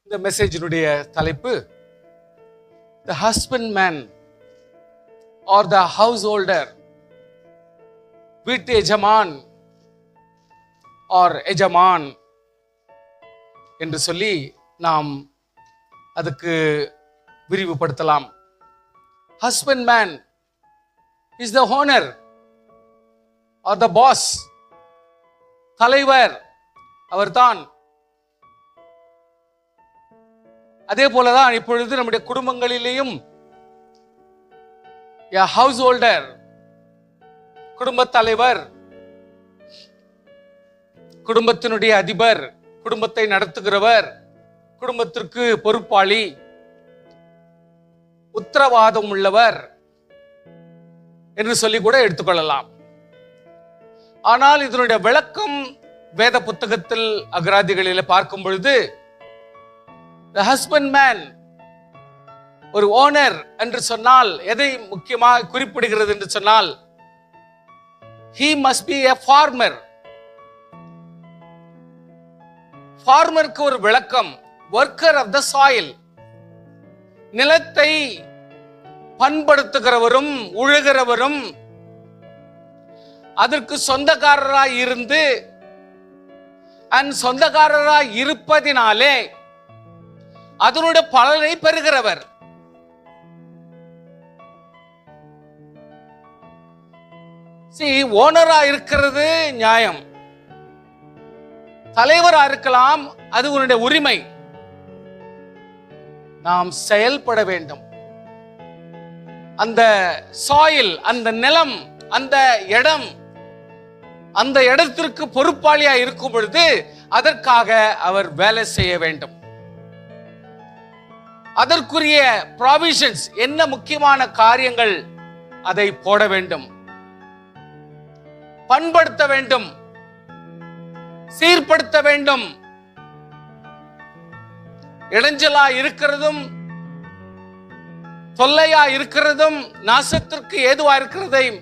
இந்த மெசேஜினுடைய தலைப்பு the husbandman or the householder, வீட்டு எஜமான் or எஜமான் என்று சொல்லி நாம் அதுக்கு விரிவுபடுத்தலாம். husbandman is the owner or the boss, தலைவர் அவர்தான். அதே போலதான் இப்பொழுது நம்முடைய குடும்பங்களிலேயும் ஹவுஸ் ஹோல்டர், குடும்ப தலைவர், குடும்பத்தினுடைய அதிபர், குடும்பத்தை நடத்துகிறவர், குடும்பத்திற்கு பொறுப்பாளி, உத்தரவாதம் உள்ளவர் என்று சொல்லி கூட எடுத்துக்கொள்ளலாம். ஆனால் இதனுடைய விளக்கம் வேத புத்தகத்தில் அகராதிகளில் பார்க்கும் பொழுது the husbandman, ஒரு ஓனர் என்று சொன்னால் எதை முக்கியமாக குறிப்பிடுகிறது என்று சொன்னால் he must be a farmer. ஃபார்மருக்கு ஒரு விளக்கம் worker of the soil, நிலத்தை பண்படுத்துகிறவரும் உழுகிறவரும் அதற்கு சொந்தக்காரராய் இருந்து சொந்தக்காரராய் இருப்பதினாலே அதனுடைய பலனை பெறுகிறவர். ஓனரா இருக்கிறது நியாயம், தலைவரா இருக்கலாம், அது உன்னுடைய உரிமை. நாம் செயல்பட வேண்டும். அந்த சாயில், அந்த நிலம், அந்த இடம், அந்த இடத்திற்கு பொறுப்பாளியா இருக்கும் பொழுது அதற்காக அவர் வேலை செய்ய வேண்டும். அதற்குரிய ப்ராவிஷன்ஸ் என்ன, முக்கியமான காரியங்கள் அதை போட வேண்டும், பண்படுத்த வேண்டும், சீர்படுத்த வேண்டும். இடைஞ்சலா இருக்கிறதும் தொல்லையா இருக்கிறதும் நாசத்திற்கு ஏதுவா இருக்கிறதையும்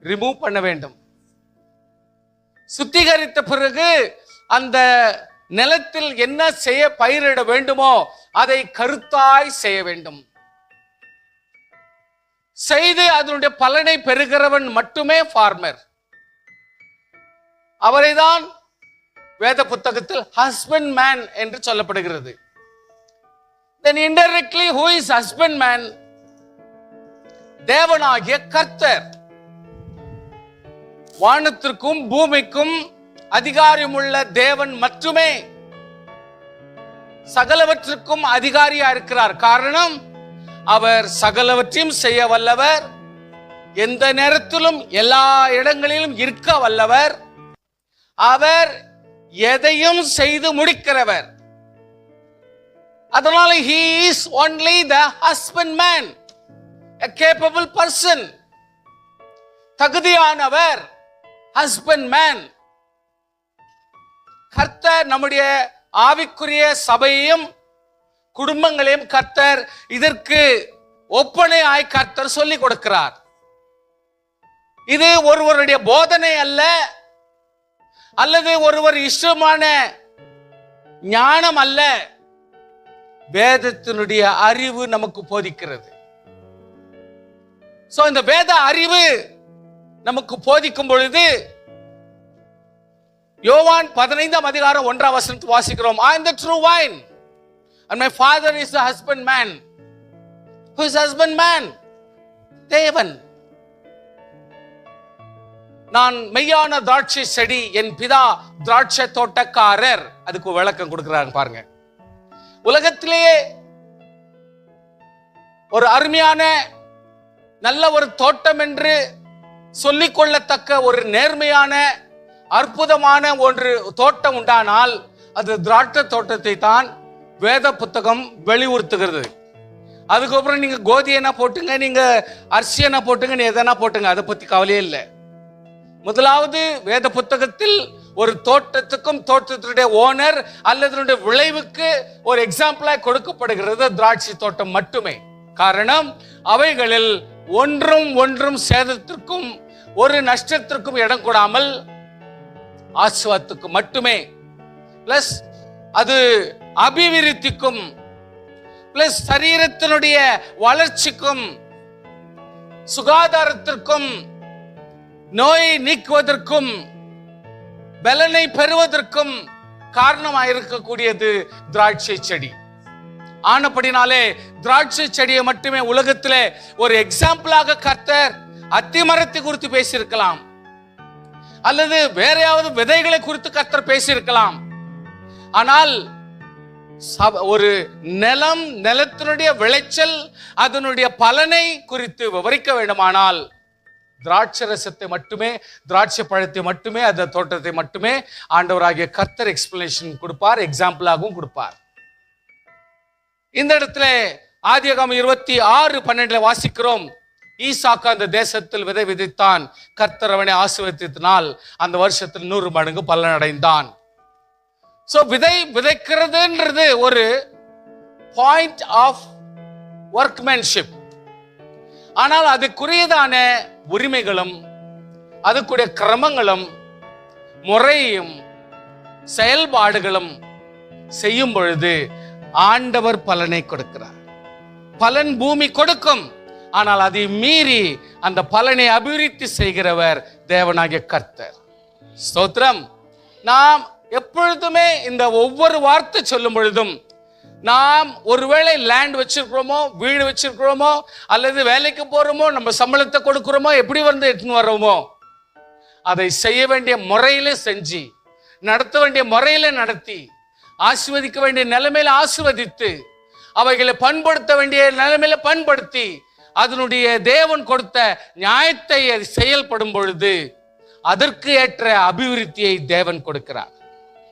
ரிமூவ் பண்ண வேண்டும். சுத்திகரித்த பிறகு அந்த நிலத்தில் என்ன செய்ய பயிரிட வேண்டுமோ அதை கருத்தாய் செய்ய வேண்டும். செய்து அதனுடைய பலனை பெறுகிறவன் மட்டுமே ஃபார்மர். அவரைதான் வேத புத்தகத்தில் ஹஸ்பண்ட் மேன் என்று சொல்லப்படுகிறது. Then indirectly who is husband man? தேவனாகிய கர்த்தர். வானத்திற்கும் பூமிக்கும் அதிகாரமுள்ள தேவன் மட்டுமே சகலவற்றுக்கும் அதிகாரியா இருக்கிறார். காரணம், அவர் சகலவற்றையும் செய்ய வல்லவர், எந்த நேரத்திலும் எல்லா இடங்களிலும் இருக்க வல்லவர், அவர் எதையும் செய்து முடிக்கிறவர். அதனால he is only the husband man, a capable person, தகுதியானவர், husband man. கர்த்தர் நம்முடைய ஆவிக்குரிய சபையையும் குடும்பங்களையும் கர்த்தர் இதற்கு ஒப்பனையாய் கர்த்தர் சொல்லிக் கொடுக்கிறார். இது ஒருவருடைய போதனை அல்ல, அல்லது ஒருவர் இஷ்டமான ஞானம் அல்ல, வேதத்தினுடைய அறிவு நமக்கு போதிக்கிறது. சோ இந்த வேத அறிவு நமக்கு போதிக்கும் பொழுது யோவான் 15ஆம் அதிகாரம் 1ஆம் வசனத்தை வாசிக்கிறோம். I am the true vine and my father is the husbandman. Who is husbandman? தேவன். நான் மெய்யான திராட்சை செடி, என் பிதா திராட்சை தோட்டக்காரர். அதுக்கு விளக்கம் கொடுக்கிறாங்க பாருங்க. உலகத்திலேயே ஒரு அருமையான நல்ல ஒரு தோட்டம் என்று சொல்லிக் கொள்ளத்தக்க ஒரு நேர்மையான அற்புதமான ஒரு தோட்டம் உண்டானால் அது திராட்சை தோட்டத்தை தான் வேத புத்தகம் வெளியுறுத்துகிறது. அதுக்கப்புறம் நீங்க கோதி என்ன போட்டுங்க, நீங்க அரிசி என்ன போட்டுங்க, நீ எதனா போட்டுங்க, அதை பத்தி கவலையே இல்லை. முதலாவது வேத புத்தகத்தில் ஒரு தோட்டத்துக்கும் தோட்டத்தினுடைய ஓனர் அல்லது விளைவுக்கு ஒரு எக்ஸாம்பிளாக கொடுக்கப்படுகிறது திராட்சை தோட்டம் மட்டுமே. காரணம், அவைகளில் ஒன்றும் சேதத்திற்கும் ஒரு நஷ்டத்திற்கும் இடம் கொடாமல் ஆசீர்வாதத்துக்கு மட்டுமே. பிளஸ் அது அபிவிருத்திக்கும் பிளஸ் சரீரத்தினுடைய வளர்ச்சிக்கும் சுகாதாரத்திற்கும் நோயை நீக்குவதற்கும் பலனை பெறுவதற்கும் காரணமாயிருக்கக்கூடியது திராட்சை செடி. ஆனபடினாலே திராட்சை செடியை மட்டுமே உலகத்திலே ஒரு எக்ஸாம்பிளாக கர்த்தர் அத்திமரத்தை குறித்து பேசியிருக்கலாம், அல்லது வேறையாவது விதைகளை குறித்து கர்த்தர் பேசியிருக்கலாம். ஆனால் ஒரு நிலத்தினுடைய விளைச்சல், அதனுடைய பலனை குறித்து விவரிக்க வேண்டுமானால் திராட்சை ரசத்தை மட்டுமே, திராட்சை பழத்தை மட்டுமே, அந்த தோட்டத்தை மட்டுமே ஆண்டவராகிய கர்த்தர் எக்ஸ்பிளனேஷன் கொடுப்பார், எக்ஸாம்பிளாகவும் கொடுப்பார். இந்த இடத்துல ஆதியாகமம் 26:12 வாசிக்கிறோம், ஈசாக்கு அந்த தேசத்தில் விதை விதைத்தான், கர்த்தர் அவனை ஆசீர்வதித்ததினால் அந்த வருஷத்தில் 100 மடங்கு பலன் அடைந்தான். சோ விதை விதைக்கிறதுன்றது ஒரு பாயிண்ட் ஆஃப் ஒர்க்மேன்ஷிப். ஆனால் அதுக்குரியதான உரிமைகளும் அதுக்குரிய கிரமங்களும் முறையும் செயல்பாடுகளும் செய்யும் பொழுது ஆண்டவர் பலனை கொடுக்கிறார். பலன் பூமி கொடுக்கும், ஆனால் அதை மீறி அந்த பலனை அபிவிருத்தி செய்கிறவர் தேவனாகிய கர்த்தர். ஸ்தோத்திரம். நாம் எப்பொழுதுமே இந்த ஒவ்வொரு வார்த்தை சொல்லும் பொழுதும் நாம் ஒருவேளை லேண்ட் வச்சிருக்கிறோமோ, வீடு வச்சிருக்கிறோமோ, அல்லது வேலைக்கு போறோமோ, நம்ம சம்பளத்தை கொடுக்கிறோமோ, எப்படி வந்து எடுத்துன்னு வர்றோமோ, அதை செய்ய வேண்டிய முறையில செஞ்சு, நடத்த வேண்டிய முறையில நடத்தி, ஆசீர்வதிக்க வேண்டிய நிலைமையில ஆசீர்வதித்து, அவைகளை பண்படுத்த வேண்டிய நிலைமையில பண்படுத்தி, அதனுடைய தேவன் கொடுத்த நியாயத்தை செயல்படும் பொழுது அதற்கு ஏற்ற அபிவிருத்தியை தேவன் கொடுக்கிறார்.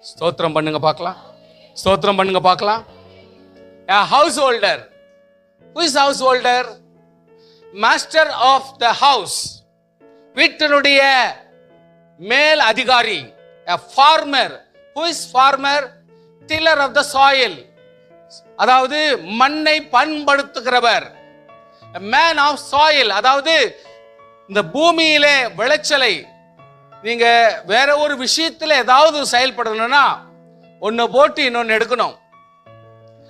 ஸ்தோத்திரம் பண்ணுங்க பார்க்கலாம். ஸ்தோத்திரம் பண்ணுங்க பார்க்கலாம். A householder. Who is householder? Master of the house. வீட்டினுடைய மேல் அதிகாரி. A farmer. Who is farmer? Tiller of the soil. அதாவது மண்ணை பண்படுத்துகிறவர். A man of soil. அதாவது இந்த பூமியிலே விளைச்சலை நீங்க வேற ஒரு விஷயத்துல ஏதாவது செயல்படணும்னா ஒன்னு போட்டு இன்னொன்னு எடுக்கணும்.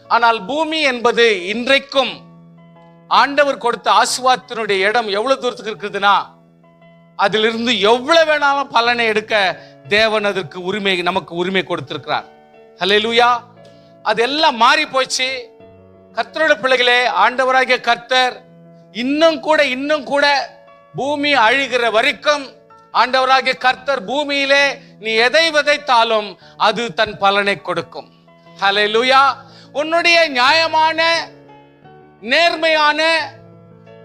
ஆனால் பூமி என்பது இன்றைக்கும் ஆண்டவர் கொடுத்த ஆசீர்வாதத்தினுடைய இடம் எவ்வளவு தூரத்துக்கு இருக்குதுன்னா, அதிலிருந்து எவ்வளவு வேணாலும் பலனை எடுக்க தேவன் அதற்கு உரிமை, நமக்கு உரிமை கொடுத்திருக்கிறார். ஹல்லேலூயா. அதெல்லாம் மாறி போச்சு. கர்த்தருடைய பிள்ளைகளே, ஆண்டவராகிய கர்த்தர் இன்னும் கூட பூமி அழிகிற வரைக்கும் ஆண்டவராகிய கர்த்தர் பூமியிலே நீ எதை விதைத்தாலும் அது தன் பலனை கொடுக்கும். ஹல்லேலூயா. உன்னுடைய நியாயமான, நேர்மையான,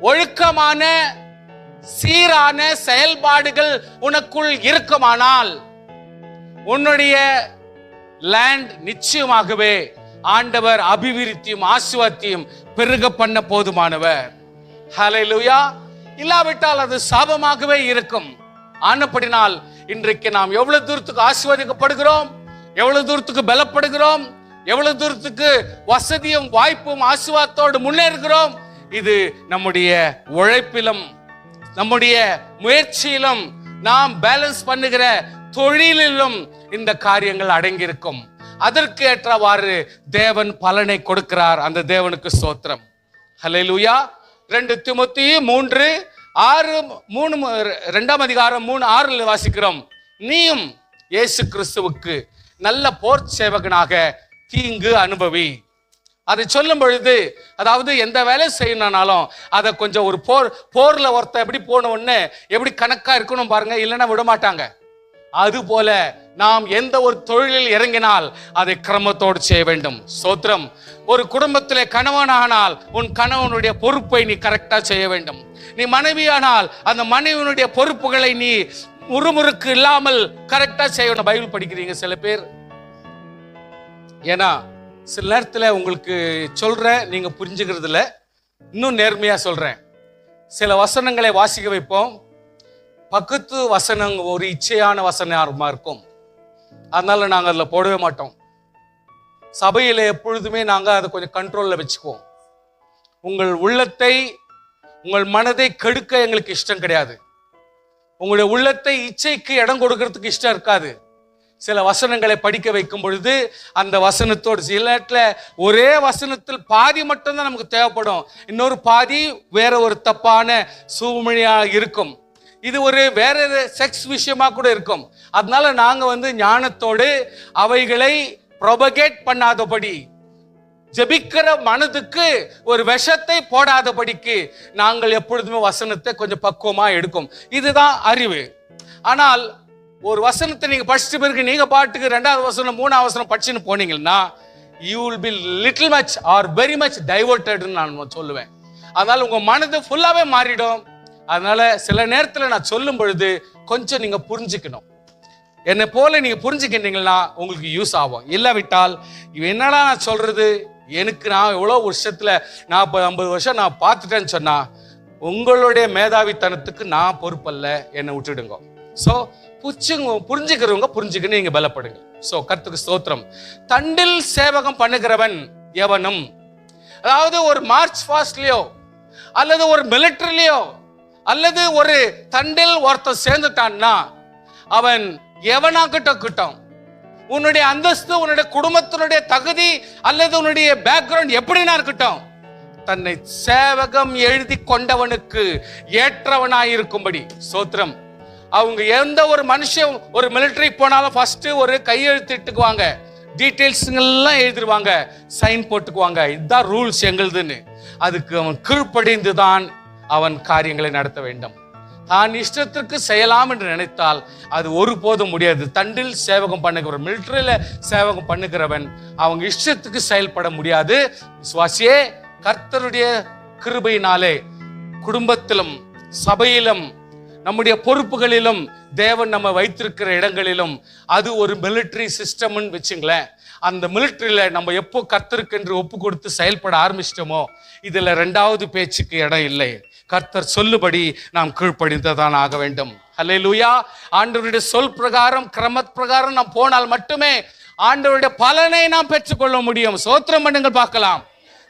ஒழுக்கமான, சீரான செயல்பாடுகள் உனக்குள் இருக்குமானால் உன்னுடைய லேண்ட் நிச்சயமாகவே ஆண்டவர் அபிவிருத்தியும் ஆசீர்வாதத்தையும் பெருக பண்ண போதுமானவர். ஹல்லேலூயா. இல்லாவிட்டால் அது சாபமாகவே இருக்கும். ஆனபடினால் இன்றைக்கு நாம் எவ்வளவு தூரத்துக்கு ஆசீர்வதிக்கப்படுகிறோம், எவ்வளவு தூரத்துக்கு பலப்படுகிறோம், எவ்வளவு தூரத்துக்கு வசதியும் வாய்ப்பும் ஆசீர்வாதத்தோடு முன்னேறுகிறோம், இது நம்முடைய உழைப்பிலும் நம்முடைய முயற்சியிலும் நாம் பேலன்ஸ் பண்ணுகிற தொழிலிலும் இந்த காரியங்கள் அடங்கியிருக்கும். அதற்கு ஏற்றவாறு தேவன் பலனை கொடுக்கிறார். அந்த தேவனுக்கு ஸ்தோத்திரம். ஹல்லேலூயா. 2 தீமோத்தேயு 3:2 வாசிக்கிறோம், நீயும் இயேசு கிறிஸ்துவுக்கு நல்ல போர் சேவகனாக தீங்கு அனுபவி. அதை சொல்லும் பொழுது, அதாவது எந்த வேலை செய்யணும்னாலும் அதை கொஞ்சம் ஒரு போர்ல ஒருத்த எப்படி போன உடனே எப்படி கணக்கா இருக்கணும் பாருங்க, இல்லைன்னா விட மாட்டாங்க. அது போல நாம் எந்த ஒரு தொழிலில் இறங்கினால் அதை கிரமத்தோடு செய்ய வேண்டும். ஸ்தோத்திரம். ஒரு குடும்பத்திலே கணவனானால் உன் கணவனுடைய பொறுப்பை நீ கரெக்டா செய்ய வேண்டும். நீ மனைவியானால் அந்த மனைவியினுடைய பொறுப்புகளை நீ முறுமுறுக்கு இல்லாமல் கரெக்டா செய்யணும். பைபிள் படிக்கிறீங்க சில பேர், ஏன்னா சில நேரத்தில் உங்களுக்கு சொல்றேன், நீங்க புரிஞ்சுக்கிறதுல இன்னும் நேர்மையா சொல்றேன். சில வசனங்களை வாசிக்க வைப்போம், பக்கத்து வசனம் ஒரு இச்சையான வசனமா இருக்கும், அதனால நாங்கள் அதில் போடவே மாட்டோம். சபையில எப்பொழுதுமே நாங்கள் அதை கொஞ்சம் கண்ட்ரோல்ல வச்சுக்குவோம். உங்கள் உள்ளத்தை, உங்கள் மனதை கெடுக்க எங்களுக்கு இஷ்டம் கிடையாது. உங்களுடைய உள்ளத்தை இச்சைக்கு இடம் கொடுக்கறதுக்கு இஷ்டம் இருக்காது. சில வசனங்களை படிக்க வைக்கும் பொழுது அந்த வசனத்தோடு சில நேரத்தில் ஒரே வசனத்தில் பாதி மட்டும்தான் நமக்கு தேவைப்படும், இன்னொரு பாதி வேற ஒரு தப்பான சூழ்நிலையாக இருக்கும். இது ஒரு வேற செக்ஸ் விஷயமா கூட இருக்கும். அதனால நாங்க ஞானத்தோடு அவைகளை ப்ரொபகேட் பண்ணாதபடி, ஜெபிக்கிற மனதுக்கு ஒரு விஷத்தை போடாதபடிக்கு நாங்கள் எப்பொழுதுமே வசனத்தை கொஞ்சம் பக்குவமா எடுக்கும். இதுதான் அறிவு. ஆனால் ஒரு வசனத்தை நீங்க படிச்சுட்டு பிறகு நீங்க பாட்டுக்கு 2வது வசனம் 3வது வசனம் படிச்சுன்னு போனீங்கன்னா you will be little much or very much diverted நான் சொல்லுவேன். அதனால உங்க மனது ஃபுல்லாவே மாறிடும். அதனால சில நேரத்தில் நான் சொல்லும் பொழுது கொஞ்சம் நீங்க புரிஞ்சுக்கணும். என்னை போல நீங்க புரிஞ்சுக்கிட்டீங்கன்னா உங்களுக்கு யூஸ் ஆகும். இல்லாவிட்டால் என்னடா நான் சொல்றது, எனக்கு நான் எவ்வளோ வருஷத்துல 40-50 வருஷம் நான் பார்த்துட்டேன்னு சொன்னா உங்களுடைய மேதாவித்தனத்துக்கு நான் பொறுப்பல்ல, என்னை விட்டுடுங்க. ஸோ புரிஞ்சுக்கிறவங்க புரிஞ்சுக்கின்னு நீங்க பலப்படுங்க. ஸோ கர்த்தருக்கு ஸ்தோத்திரம். தண்டில் சேவகம் பண்ணுகிறவன் எவனும், அதாவது ஒரு மார்ச் ஃபாஸ்ட்லயோ அல்லது ஒரு மிலிட்டரிலயோ அல்லது ஒரு தண்டில் ஒருத்தர் சேர்ந்துட்டான்னா அவன் எவனாகட்டும், உன்னுடைய அந்தஸ்து, உன்னுடைய குடும்பத்தினுடைய தகுதி அல்லது உன்னுடைய பேக்ரவுண்ட் எப்படின்னா இருக்கட்டும், தன்னை சேவகம் எழுதி கொண்டவனுக்கு ஏற்றவனாயிருக்கும்படி ஸ்தோத்திரம். அவங்க எந்த ஒரு மனுஷன் ஒரு மிலிட்டரி போனாலும் ஃபர்ஸ்ட் ஒரு கையெழுத்திட்டுக்குவாங்க, டீட்டெயில்ஸ் எல்லாம் எழுதிடுவாங்க, சைன் போட்டுக்குவாங்க. இதுதான் ரூல்ஸ் எங்களுதுன்னு. அதுக்கு அவன் கீழ்ப்படிந்துதான் அவன் காரியங்களை நடத்த வேண்டும். தான் இஷ்டத்திற்கு செய்யலாம் என்று நினைத்தால் அது ஒருபோதும் முடியாது. தண்டில் சேவகம் பண்ணுகிறவன், மிலிட்டரியில சேவகம் பண்ணுகிறவன் அவங்க இஷ்டத்துக்கு செயல்பட முடியாது. விசுவாசியே, கர்த்தருடைய கிருபையினாலே குடும்பத்திலும் சபையிலும் நம்முடைய பொறுப்புகளிலும் தேவன் நம்ம வைத்திருக்கிற இடங்களிலும் அது ஒரு மிலிட்டரி சிஸ்டம்னு வச்சுங்களேன். அந்த மிலிட்டரியில நம்ம எப்போ கர்த்தருக்கு என்று ஒப்பு கொடுத்து செயல்பட ஆரம்பிச்சிட்டோமோ இதுல 2வது பேச்சுக்கு இடம் இல்லை. கர்த்தர் சொல்லுபடி நாம் கீழ்ப்படிந்துதான் ஆக வேண்டும். ஹல்லேலூயா. ஆண்டவருடைய சொல் பிரகாரம் கிரமத் பிரகாரம் நாம் போனால் மட்டுமே ஆண்டவருடைய பலனை நாம் பெற்றுக்கொள்ள முடியும். ஸ்தோத்திரம் பண்ணுங்கள் பார்க்கலாம்.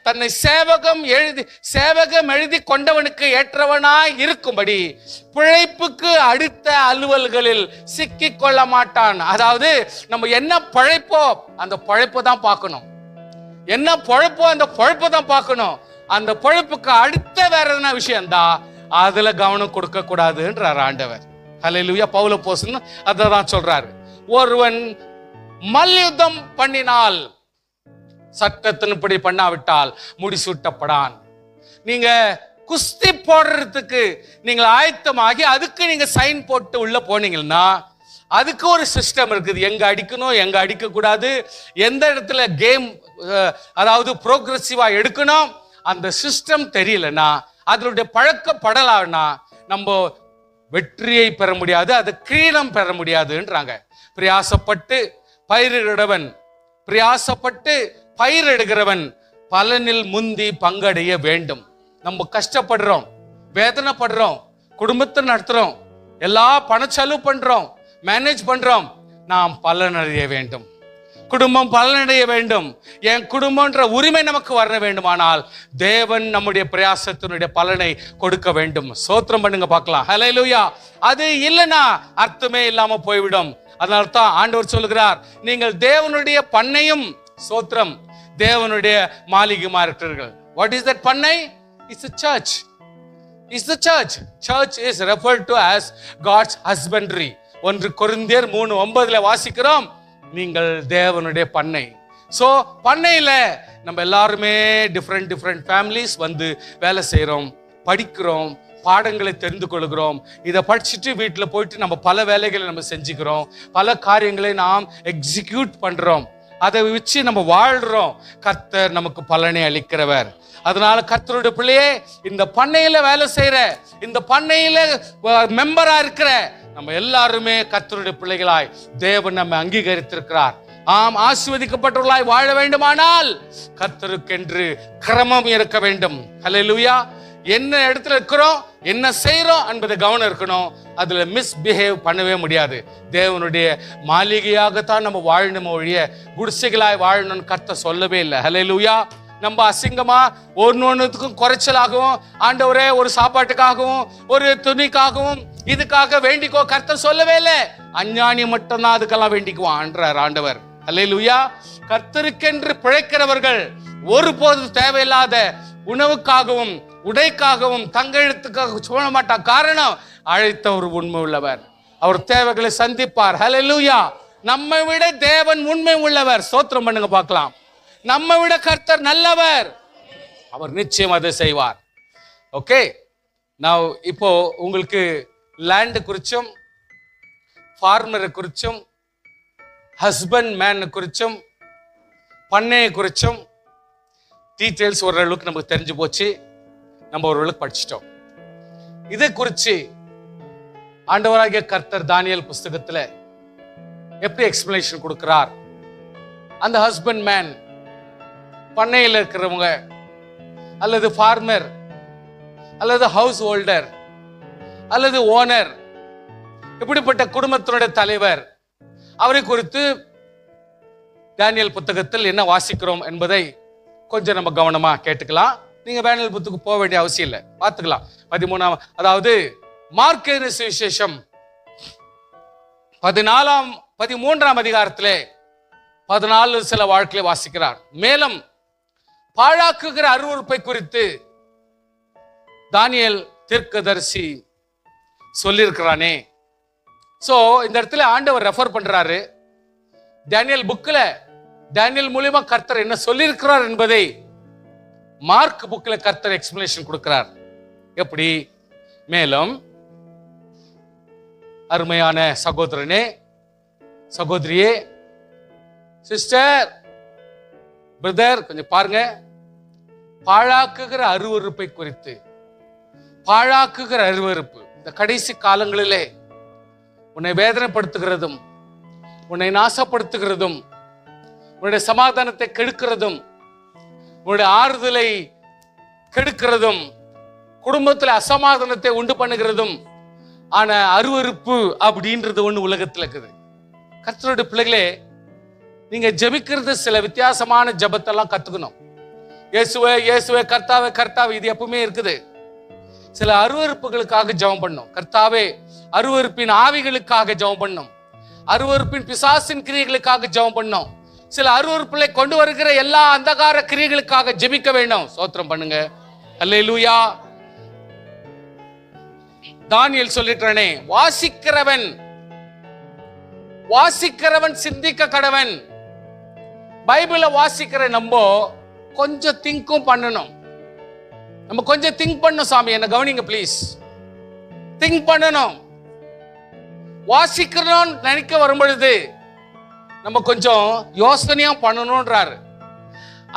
தன்னை சேவகம் எழுதி கொண்டவனுக்கு ஏற்றவனாய் இருக்கும்படி பிழைப்புக்கு அடுத்த அலுவல்களில் சிக்கிக் கொள்ள மாட்டான். அதாவது நம்ம என்ன பழைப்போ அந்த பழைப்பு தான் பார்க்கணும், என்ன பழைப்போ அந்த பழைப்பு தான் பார்க்கணும். அந்த பழைப்புக்கு அடுத்த வேற எதனா விஷயம் தான் அதுல கவனம் கொடுக்க கூடாதுன்றார் ஆண்டவர். ஹல்லேலூயா. பவுல் அப்போஸ்தலன் அதான் சொல்றாரு. ஒருவன் மல்யுத்தம் பண்ணினால் சட்டத்தின்படி பண்ணாவிட்டால் முடிசூட்டப்படான். நீங்க குஸ்தி போடுறதுக்கு நீங்க ஆயத்தமாகி அதுக்கு நீங்க சைன் போட்டு உள்ள போனீங்கன்னா அதுக்கு ஒரு சிஸ்டம் இருக்குது. எங்க அடிக்கணும், எங்க அடிக்க கூடாது, எந்த இடத்துல கேம் அதாவது ப்ரோக்ரெசிவா எடுக்கணும், அந்த சிஸ்டம் தெரியலன்னா அதனுடைய பழக்கப்படலாம்னா நம்ம வெற்றியை பெற முடியாது, அது கிரீடம் பெற முடியாதுன்றாங்க. பிரயாசப்பட்டு பயிரிடுகிறவன் பலனில் முந்தி பங்கடைய வேண்டும். நம்ம கஷ்டப்படுறோம், வேதனைப்படுறோம், குடும்பத்தை நடத்துறோம், எல்லா பணச்செலவு பண்றோம், மேனேஜ் பண்றோம். நாம் பலனடைய வேண்டும், குடும்பம் பலனடைய வேண்டும், என் குடும்பம்ன்ற உரிமை நமக்கு வர வேண்டுமானால் தேவன் நம்முடைய பிரயாசத்தினுடைய பலனை கொடுக்க வேண்டும். ஸ்தோத்திரம் பண்ணுங்க பார்க்கலாம். ஹல்லேலூயா. அது இல்லைன்னா அர்த்தமே இல்லாம போய்விடும். அதனால தான் ஆண்டவர் சொல்லுகிறார், நீங்கள் தேவனுடைய பண்ணையும் ஸ்தோத்திரம் தேவனுடைய மாளிகையுமா இருக்கிறீர்கள். What is that பண்ணை? It's a church. It's the church. Church is referred to as God's husbandry. 1 கொரிந்தியர் 3:9 வாசிக்கிறோம், நீங்கள் தேவனுடைய பண்ணை. சோ பண்ணையில நம்ம எல்லாருமே டிஃப்ரெண்ட் ஃபேமிலிஸ் வேலை செய்யறோம், படிக்கிறோம், பாடங்களை தெரிந்து கொள்கிறோம். இதை படிச்சுட்டு வீட்டில் போயிட்டு நம்ம பல வேலைகளை நம்ம செஞ்சுக்கிறோம், பல காரியங்களை நாம் எக்ஸிக்யூட் பண்றோம், அதை வச்சு நம்ம வாழ்றோம். கர்த்தர் நமக்கு பலனை அளிக்கிறவர். அதனால கர்த்தருடைய பிள்ளையே, இந்த பண்ணையில வேலை செய்யற, இந்த பண்ணையில மெம்பரா இருக்கிற நம்ம எல்லாருமே கர்த்தருடைய பிள்ளைகளாய் தேவன் நம்ம அங்கீகரித்திருக்கிறார். ஆம், ஆசீர்வதிக்கப்பட்டவர்களாய் வாழ வேண்டுமானால் கர்த்தருக்கென்று கிரமம் இருக்க வேண்டும். ஹல்லேலூயா. என்ன இடத்துல இருக்கிறோம், என்ன செய்யறோம் என்பதை கவனம் இருக்கணும். அதுல மிஸ்பிஹேவ் பண்ணவே முடியாது. தேவனுடைய மாளிகையாகத்தான் நம்ம வாழணும் ஒழிய குடிசைகளாய் வாழணும்னு கர்த்தர் சொல்லவே இல்லை. ஹல்லேலூயா. நம்ம அசிங்கமா ஒன்னுக்கும் குறைச்சலாகவும், ஆண்டவரே ஒரு சாப்பாட்டுக்காகவும் ஒரு துணிக்காகவும் இதுக்காக வேண்டிக்கோ கர்த்தர் சொல்லவே இல்லை. அஞ்ஞானி மட்டும்தான் அதுக்கெல்லாம் வேண்டிக்குவான்றார் ஆண்டவர். அல்லேலூயா. கர்த்தருக்கென்று பிழைக்கிறவர்கள் ஒருபோது தேவையில்லாத உணவுக்காகவும் உடைக்காகவும் தங்கெழுத்துக்காக சொல்ல மாட்டார். காரணம், அழைத்தவர் உண்மை உள்ளவர், அவர் தேவைகளை சந்திப்பார். ஹல்லேலூயா. நம்மை விட தேவன் உண்மை உள்ளவர். ஸ்தோத்திரம் பண்ணுங்க பார்க்கலாம். நம்மை விட கர்த்தர் நல்லவர், அவர் நிச்சயம் அதை செய்வார். ஓகே, நான் இப்போ உங்களுக்கு லேண்டு குறிச்சும் ஃபார்மரை குறிச்சும் ஹஸ்பண்ட் மேன் குறிச்சும் பண்ணையை குறிச்சும் டீட்டெயில்ஸ் ஓரளவுக்கு நமக்கு தெரிஞ்சு போச்சு. நம்ம ஓரளவுக்கு படிச்சிட்டோம். இதை குறித்து ஆண்டவராகிய கர்த்தர் தானியேல் புஸ்தகத்தில் எப்படி எக்ஸ்பிளனேஷன் கொடுக்கிறார்? அந்த ஹஸ்பண்ட் மேன், பண்ணையில் இருக்கிறவங்க அல்லது ஃபார்மர் அல்லது ஹவுஸ் ஹோல்டர் அல்லது ஓனர், இப்படிப்பட்ட குடும்பத்தினுடைய தலைவர், அவரை குறித்து தானியேல் புத்தகத்தில் என்ன வாசிக்கிறோம் என்பதை கொஞ்சம் நம்ம கவனமா கேட்டுக்கலாம். நீங்க தானியேல் புத்தகம் போக வேண்டிய அவசியம் இல்லை, பார்த்துக்கலாம். 13 மார்க் எழுதின சுவிசேஷம் 13ஆம் அதிகாரத்திலே 14 சில வாழ்க்கையை வாசிக்கிறார். மேலும் பாழாக்குகிற அருவருப்பை குறித்து தானியேல் தீர்க்கதரிசி சொல்லியிருக்கிறானே. சோ இந்த இடத்துல ஆண்டவர் ரெஃபர் பண்றாரு தானியேல் புக்ல. தானியேல் மூலமா கர்த்தர் என்ன சொல்லியிருக்கிறார் என்பதை மார்க் புக்ல கர்த்தர் எக்ஸ்பிளனேஷன் கொடுக்கிறார். எப்படி? மேலும் அருமையான சகோதரனே, சகோதரியே, சிஸ்டர், பிரதர், கொஞ்சம் பாருங்க. பாழாக்குகிற அருவருப்பை குறித்து, பாழாக்குகிற அருவருப்பு இந்த கடைசி காலங்களிலே உன்னை வேதனைப்படுத்துகிறதும், உன்னை நாசப்படுத்துகிறதும், உன்னுடைய சமாதானத்தை கெடுக்கிறதும், உன்னுடைய ஆறுதலை கெடுக்கிறதும், குடும்பத்தில் அசமாதானத்தை உண்டு பண்ணுகிறதும் ஆன அருவருப்பு அப்படின்றது ஒண்ணு உலகத்தில் இருக்குது. கர்த்தருடைய பிள்ளைகளே, நீங்க ஜெபிக்கிறது சில வித்தியாசமான ஜெபத்தெல்லாம் கத்துக்கணும். இயேசுவே இயேசுவே, கர்த்தாவே கர்த்தாவே, இது எப்பவுமே இருக்குது. சில அருவருப்புகளுக்காக ஜெபம் பண்ணும். கர்த்தாவே, அருவருப்பின் ஆவிகளுக்காக ஜெபம் பண்ணும். அருவருப்பின் பிசாசின் கிரியைகளுக்காக ஜெபம் பண்ணும். சில அருவருப்புகளை கொண்டு வருகிற எல்லா அந்தகார கிரியைகளுக்காக ஜெபிக்க வேண்டும். ஸ்தோத்திரம் பண்ணுங்க. அல்லேலூயா. தானியேல் சொல்லிட்டானே, வாசிக்கிறவன் சிந்திக்க கடவன். பைபிளை வாசிக்கிற நம்ம கொஞ்சம் திங்கும் பண்ணணும். நம்ம கொஞ்சம் திங்க் பண்ணணும். சாமி என்ன கவனிங்க ப்ளீஸ். திங்க் பண்ணணும். வாசிக்கிறோம் நினைக்க வரும்பொழுது நம்ம கொஞ்சம் யோசனையா பண்ணணும்ன்றாரு.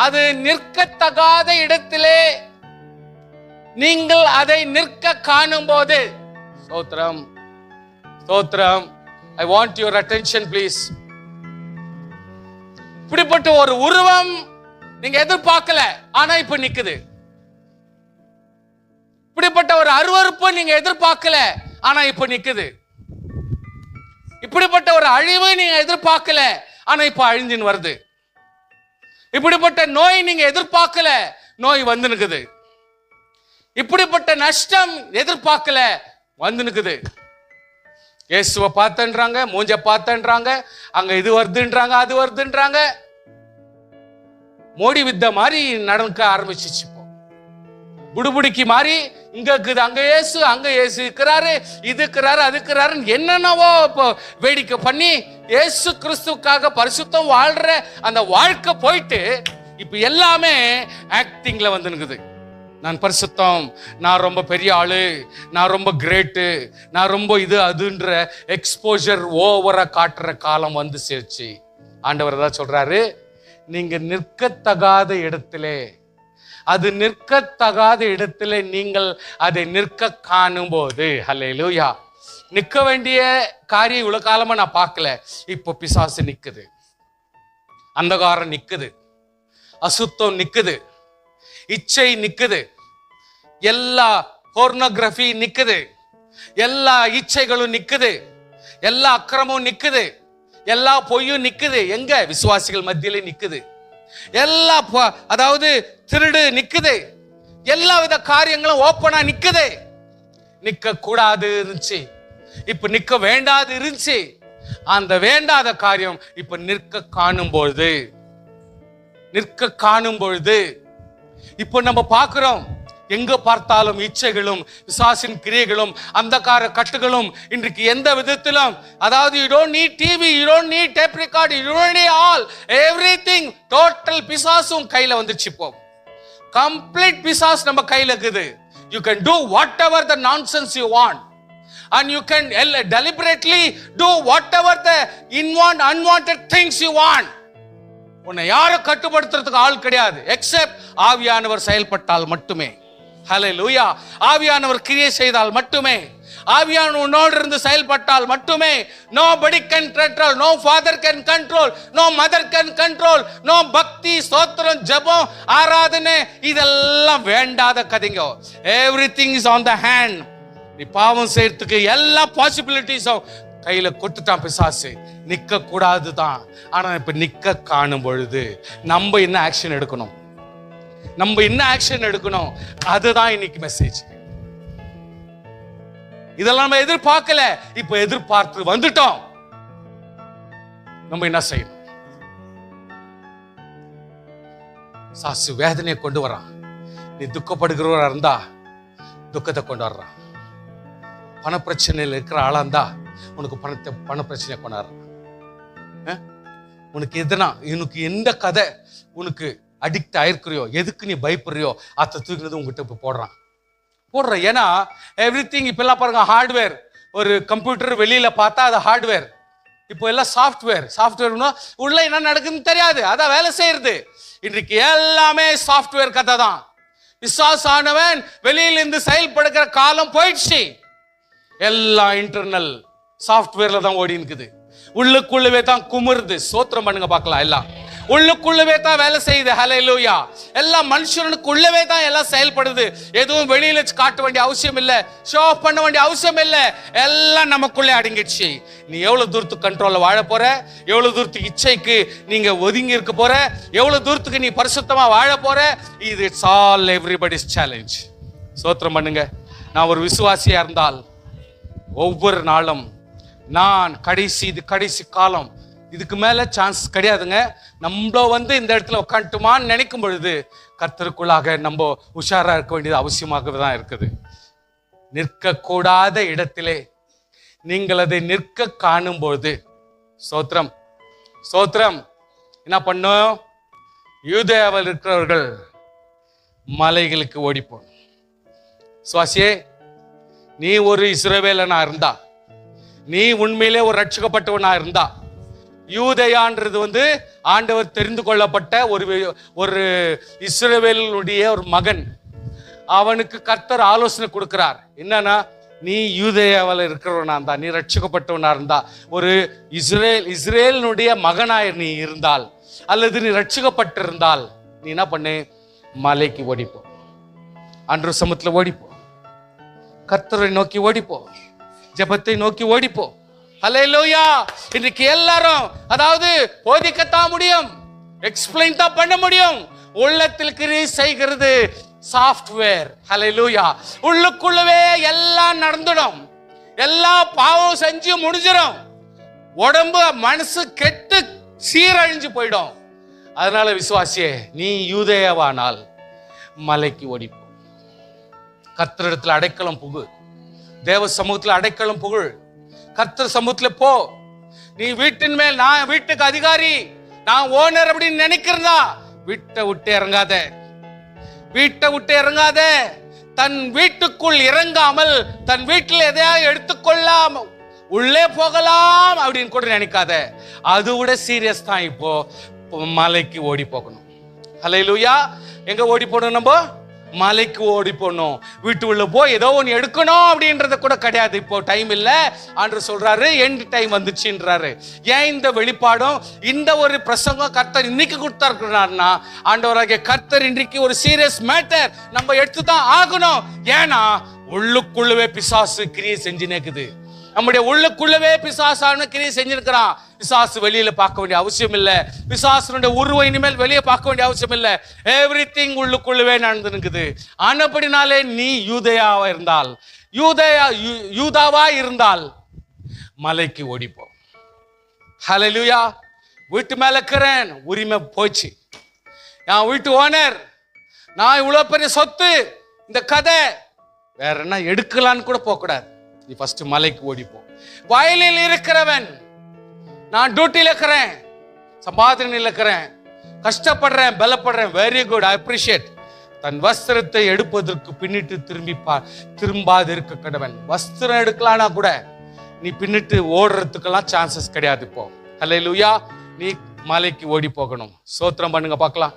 அது நிற்கத்தகாத இடத்திலே நீங்கள் அதை நிற்க காணும் போது, ஸ்தோத்திரம் ஸ்தோத்திரம், I want your attention please. இப்படிப்பட்ட ஒரு உருவம் நீங்க எதிர்பார்க்கல, ஆனா இப்ப நிக்குது. இப்படிப்பட்ட ஒரு அருவருப்பு நீங்க எதிர்பார்க்கல, ஆனா இப்ப நிக்குது. இப்படிப்பட்ட ஒரு அழிவு நீங்க எதிர்பார்க்கல, ஆனா இப்ப அழிஞ்சின்னு வருது. இப்படிப்பட்ட நோய் நீங்க எதிர்பார்க்கல, நோய் வந்து நிக்குது. இப்படிப்பட்ட நஷ்டம் எதிர்பார்க்கல, வந்து நிக்குது. இயேசுவை பார்த்தன்றாங்க, மூஞ்ச பார்த்தன்றாங்க, அங்க இது வருதுன்றாங்க, அது வருதுன்றாங்க. மோடி வித்த மாதிரி நடக்க ஆரம்பிச்சிச்சு. இப்போ புடுபுடிக்கு மாதிரி இங்க இருக்குது, அங்க இயேசு, அங்க இயேசு இருக்கிறாரு, இது இருக்கிறாரு, அது இருக்கிறாரு, என்னென்னவோ இப்போ வேடிக்கை பண்ணி இயேசு கிறிஸ்துவுக்காக பரிசுத்தம் வாழ்ற அந்த வாழ்க்கை போயிட்டு இப்ப எல்லாமே ஆக்டிங்ல வந்து நிக்குது. நான் பரிசுத்தம், நான் ரொம்ப பெரிய ஆளு, நான் ரொம்ப கிரேட்டு, நான் ரொம்ப இது அதுன்ற எக்ஸ்போஜர் ஓவரா காட்டுற காலம் வந்து சேர்ச்சு. ஆண்டவர் தான் சொல்றாரு, நீங்க நிற்கத்தகாத இடத்திலே, அது நிற்கத்தகாத இடத்திலே நீங்கள் அதை நிற்க காணும் போது, ஹல்லேலூயா, நிற்க வேண்டிய காரியம் இவ்வளவு காலமா நான் பார்க்கல, இப்போ பிசாசு நிக்குது, அந்தகாரம் நிக்குது, அசுத்தம் நிக்குது, இச்சை நிக்குது, எல்லா போர்னோகிராஃபி நிக்குது, எல்லா இச்சைகளும் நிக்குது, எல்லா அக்கிரமும் நிக்குது, எல்லா பொய்யும் நிக்குது. எங்க? விசுவாசிகள் மத்தியிலே நிக்குது. எல்லா அதாவது திருடு நிக்குது, எல்லா வித காரியங்களும் ஓப்பனா நிக்குது. நிக்க கூடாது இருந்துச்சு, இப்ப நிக்க வேண்டாது இருந்துச்சு. அந்த வேண்டாத காரியம் இப்ப நிற்க காணும் பொழுது இப்ப நம்ம பார்க்கிறோம், எங்க பார்த்தாலும் இச்சைகளும் பிசாசின் கிரியைகளும் அந்தகார கட்டுகளும் இன்றைக்கு எந்த விதத்திலும், அதாவது you don't need TV, you don't need tape record, you don't need all everything, total பிசாசும் கையில வந்துச்சு. இப்போ கம்ப்ளீட் பிசாஸ் நம்ம கையில இருக்குது. You can do whatever the nonsense you want and you can deliberately do whatever the unwanted things you want. உன்னை யாரும் கட்டுப்படுத்துறதுக்கு ஆள் கிடையாது, எக்ஸெப்ட் ஆவியானவர் செயல்பட்டால் மட்டுமே. ஹல்லேலூயா. ஆவியானவர் கிரியை செய்தால் மட்டுமே, ஆவியானவர் உன்னோடு இருந்து செயல்பட்டால் மட்டுமே. nobody can control, no father can control, no mother can control, no பக்தி ஸ்தோத்திரம் ஜெபம் ஆராதனை இதெல்லாம் வேண்டாத கதைங்க. everything is on the hand. நீ பாவம் செய்யறதுக்கு எல்லா பாசிபிலிட்டிஸும் கையில கொடுத்துட்டான் பிசாசு. நிக்க கூடாது தான், ஆனா இப்ப நிக்க காணும் பொழுது நம்ம என்ன ஆக்ஷன் எடுக்கணும், அதுதான் இன்னைக்கு மெசேஜ். இதெல்லாம் நம்ம எதிர்பார்க்கல, இப்ப எதிர்பார்த்து வந்துட்டோம். நம்ம என்ன செய்யணும்? சாசு வேதனையை கொண்டு வரான். நீ துக்கப்படுகிறவரா இருந்தா துக்கத்தை கொண்டு வர்றான். பண பிரச்சனையில் இருக்கிற ஆளா இருந்தா உனக்கு பண பிரச்சனை கொண்டாடுறான். உனக்கு உனக்கு எந்த கதை உனக்கு அடிக்ட் ஆயிருக்கிறியோ, எதுக்கு நீ பயப்படுறியோ அதை தூக்கினது உங்ககிட்ட இப்போ போடுறான். ஏன்னா எவ்ரிதிங் இப்ப எல்லாம் பாருங்க, ஹார்ட்வேர். ஒரு கம்ப்யூட்டர் வெளியில பார்த்தா அது ஹார்ட்வேர், இப்போ எல்லாம் சாஃப்ட்வேர்னா உள்ள என்ன நடக்குதுன்னு தெரியாது, அதான் வேலை செய்யறது. இன்றைக்கு எல்லாமே சாஃப்ட்வேர் கதை தான். பிசாசானவன் வெளியிலிருந்து செயல்படுகிற காலம் போயிடுச்சு. எல்லாம் இன்டர்னல் சாஃப்ட்வேர்ல தான் ஓடி இருக்குது. உள்ளுக்குள்ளவே தான் குமுறுது. சோத்திரம் பண்ணுங்க பார்க்கலாம். எல்லாம் உள்ளுக்குள்ளவே தான் வேலை செய்யுது. ஹல்லேலூயா. எல்லாம் மனுஷனுக்குள்ளவே தான் எல்லாம் செயல்படுது. எதுவும் வெளியில காட்ட வேண்டிய அவசியம் இல்லை, ஷோ ஆஃப் பண்ண வேண்டிய அவசியம் இல்லை. எல்லாம் நமக்குள்ளே அடங்கிடுச்சு. நீ எவ்வளவு தூரத்துக்கு கண்ட்ரோல்ல வாழ போற, எவ்வளவு தூரத்துக்கு இச்சைக்கு நீங்க ஒதுங்கி இருக்க போற, எவ்வளவு தூரத்துக்கு நீ பரிசுத்தமா வாழ போற, இது இட்ஸ் ஆல் எவ்ரிபடிஸ் சேலஞ்ச். சோத்திரம் பண்ணுங்க. நான் ஒரு விசுவாசியா இருந்தால் ஒவ்வொரு நாளும் நான் இது கடைசி காலம், இதுக்கு மேல சான்ஸ் கிடையாதுங்க. நம்ம இந்த இடத்துல உட்காந்துட்டுமான்னு நினைக்கும் பொழுது கர்த்தருக்குள்ளாக நம்ம உஷாரா இருக்க வேண்டியது அவசியமாக தான் இருக்குது. நிற்க கூடாத இடத்திலே நீங்கள் அதை நிற்க காணும் பொழுது சோத்திரம் என்ன பண்ணும்? யூதேயாவில் இருக்கிறவர்கள் மலைகளுக்கு ஓடிப்போம். சுவாசியே, நீ ஒரு இஸ்ரவேலனா இருந்தா, நீ உண்மையிலே ஒரு ரட்சிக்கப்பட்டவனா இருந்தா, யூதேயான்றது ஆண்டவர் தெரிந்து கொள்ளப்பட்ட ஒரு இஸ்ரவேலுடைய ஒரு மகன். அவனுக்கு கர்த்தர் ஆலோசனை கொடுக்கிறார். என்னன்னா, நீ யூதேயாவில் இருக்கிறவனா இருந்தா, நீ ரட்சிக்கப்பட்டவனா இருந்தா, ஒரு இஸ்ரேலினுடைய மகனாய் நீ இருந்தால், அல்லது நீ ரட்சிக்கப்பட்டிருந்தால், நீ என்ன பண்ணு? மலைக்கு ஓடிப்போ, அன்று சமுத்திரத்துல ஓடிப்போ, கர்த்தரை நோக்கி ஓடிப்போ, ஜெபத்தை நோக்கி ஓடிப்போ. ஹல்லேலூயா. இன்னைக்கு எல்லாரும் அதாவது போதிக்கத்தான் முடியும், எக்ஸ்பிளைன் தான் பண்ண முடியும். உள்ளத்தில் கிரியை செய்கிறது சாஃப்ட்வேர். ஹல்லேலூயா. உள்ளுக்குள்ளவே எல்லாம் நடந்துடும், எல்லா பாவம் செஞ்சு முடிஞ்சிடும், உடம்பு மனசு கெட்டு சீரழிஞ்சு போயிடும். அதனால விசுவாசியே, நீ யூதேயாவானால் மலைக்கு ஓடிப்போ. கர்த்தரிடத்துல அடைக்கலம் புகு, தேவ சமூகத்துல அடைக்கலம் புகழ், கர்த்தர் சமூகத்துல போ. நீ வீட்டின் மேல் நான் வீட்டுக்கு அதிகாரி, நான் ஓனர் அப்படின்னு நினைக்கிறதா, வீட்டை விட்டு இறங்காத. தன் வீட்டுக்குள் இறங்காமல் தன் வீட்டில் எதையாவது எடுத்துக்கொள்ளாம உள்ளே போகலாம் அப்படின்னு கூட நினைக்காத. அது விட சீரியஸ் தான் இப்போ மலைக்கு ஓடி போகணும். ஹல்லேலூயா. எங்க ஓடி போகணும்? நம்ம மலைக்கு ஓடி போகணும். வீட்டு உள்ள போய் ஏதோ ஒன்று எடுக்கணும் அப்படின்றது கூட கிடையாது. இப்போ டைம் இல்லை. ஆண்டவர் சொல்றாரு, எண்ட் டைம் வந்துச்சுன்றாரு. ஏன் இந்த வெளிப்பாடும் இந்த ஒரு பிரசங்கம் கர்த்தர் இன்னைக்கு கொடுத்தாருன்னா, ஆண்டவராகிய கர்த்தர் இன்றைக்கு ஒரு சீரியஸ் மேட்டர் நம்ம எடுத்துதான் ஆகணும். ஏன்னா உள்ளுக்குள்ளவே பிசாசு கிரியை செஞ்சுனேக்குது. நம்முடைய உள்ளுக்குள்ளவே பிசாசான கிரியை செஞ்சிருக்கிறான். பிசாசு வெளியில பார்க்க வேண்டிய அவசியம் இல்லை, பிசாசுடைய உருவம் இனிமேல் வெளியே பார்க்க வேண்டிய அவசியம் இல்லை. எவ்ரிதிங் உள்ளுக்குள்ளவே நடந்துருக்குது. ஆனபடினாலே நீ யூதேயாவா இருந்தால், யூதாவா இருந்தால் மலைக்கு ஓடிப்போம். ஹல்லேலூயா. வீட்டு மேல இருக்கிறேன், உரிமை போச்சு. என் வீட்டு ஓனர், நான் இவ்வளவு பெரிய சொத்து, இந்த கதை வேற என்ன எடுக்கலான்னு கூட போக கூடாது. நீ ஃபர்ஸ்ட் மலைக்கு ஓடிப்போம். வயலில் இருக்கிறவன், நான் டியூட்டியில் இருக்கிறேன், சம்பாதனையில் இருக்கிறேன், கஷ்டப்படுறேன், பலப்படுறேன், வெரி குட், ஐ அப்ரிஷியேட். தன் வஸ்திரத்தை எடுப்பதற்கு பின்னிட்டு திரும்பாது இருக்க கடவன். வஸ்திரம் எடுக்கலானா கூட நீ பின்னிட்டு ஓடுறதுக்கெல்லாம் சான்சஸ் கிடையாது. இப்போ ஹல்லேலூயா. நீ மலைக்கு ஓடி போகணும். ஸ்தோத்திரம் பண்ணுங்க பார்க்கலாம்.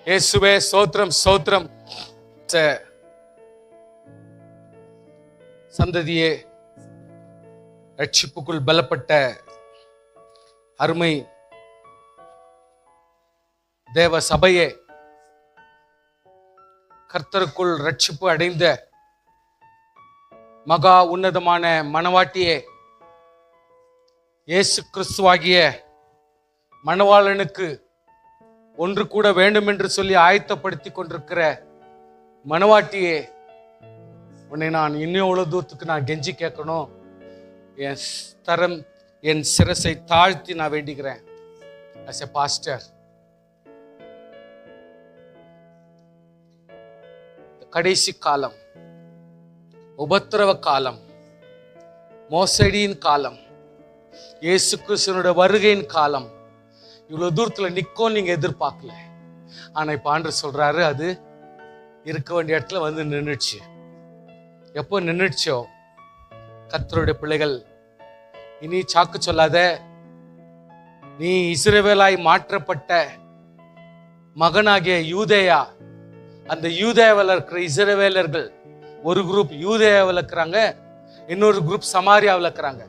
இயேசுவே ஸ்தோத்திரம், ஸ்தோத்திரம். சந்ததியே, ரட்சிப்புக்குள் பலப்பட்ட அருமை தேவ சபையே, கர்த்தருக்குள் ரட்சிப்பு அடைந்த மகா உன்னதமான மணவாட்டியே, இயேசு கிறிஸ்துவாகிய மணவாளனுக்கு ஒன்று கூட வேண்டும் என்று சொல்லி ஆயத்தப்படுத்தி கொண்டிருக்கிற மணவாட்டியே, உன்னை நான் இன்னும் எவ்வளவு தூரத்துக்கு நான் கெஞ்சி கேட்கணும். என் சிரசை தாழ்த்தி நான் வேண்டிக்கிறேன். as a pastor. கடைசி காலம், உபத்திரவ காலம், மோசடியின் காலம், இயேசு கிறிஸ்துவினுடைய வருகையின் காலம் இவ்வளவு தூரத்துல நிக்கும் நீங்க எதிர்பார்க்கல. ஆனா இப்ப ஆண்டவர் சொல்றாரு, அது இருக்க வேண்டிய இடத்துல வந்து நின்றுச்சு. எப்போ நின்றுச்சோ, கர்த்தருடைய பிள்ளைகள் இனி சாக்கு சொல்லாத. நீ இஸ்ரவேலாய் மாற்றப்பட்ட மகனாகிய யூதேயா, அந்த யூதேயாவில் இருக்கிற இஸ்ரவேலர்கள் ஒரு குரூப் யூதேயாவில் இருக்கிறாங்க, இன்னொரு குரூப் சமாரியாவில் இருக்கிறாங்க.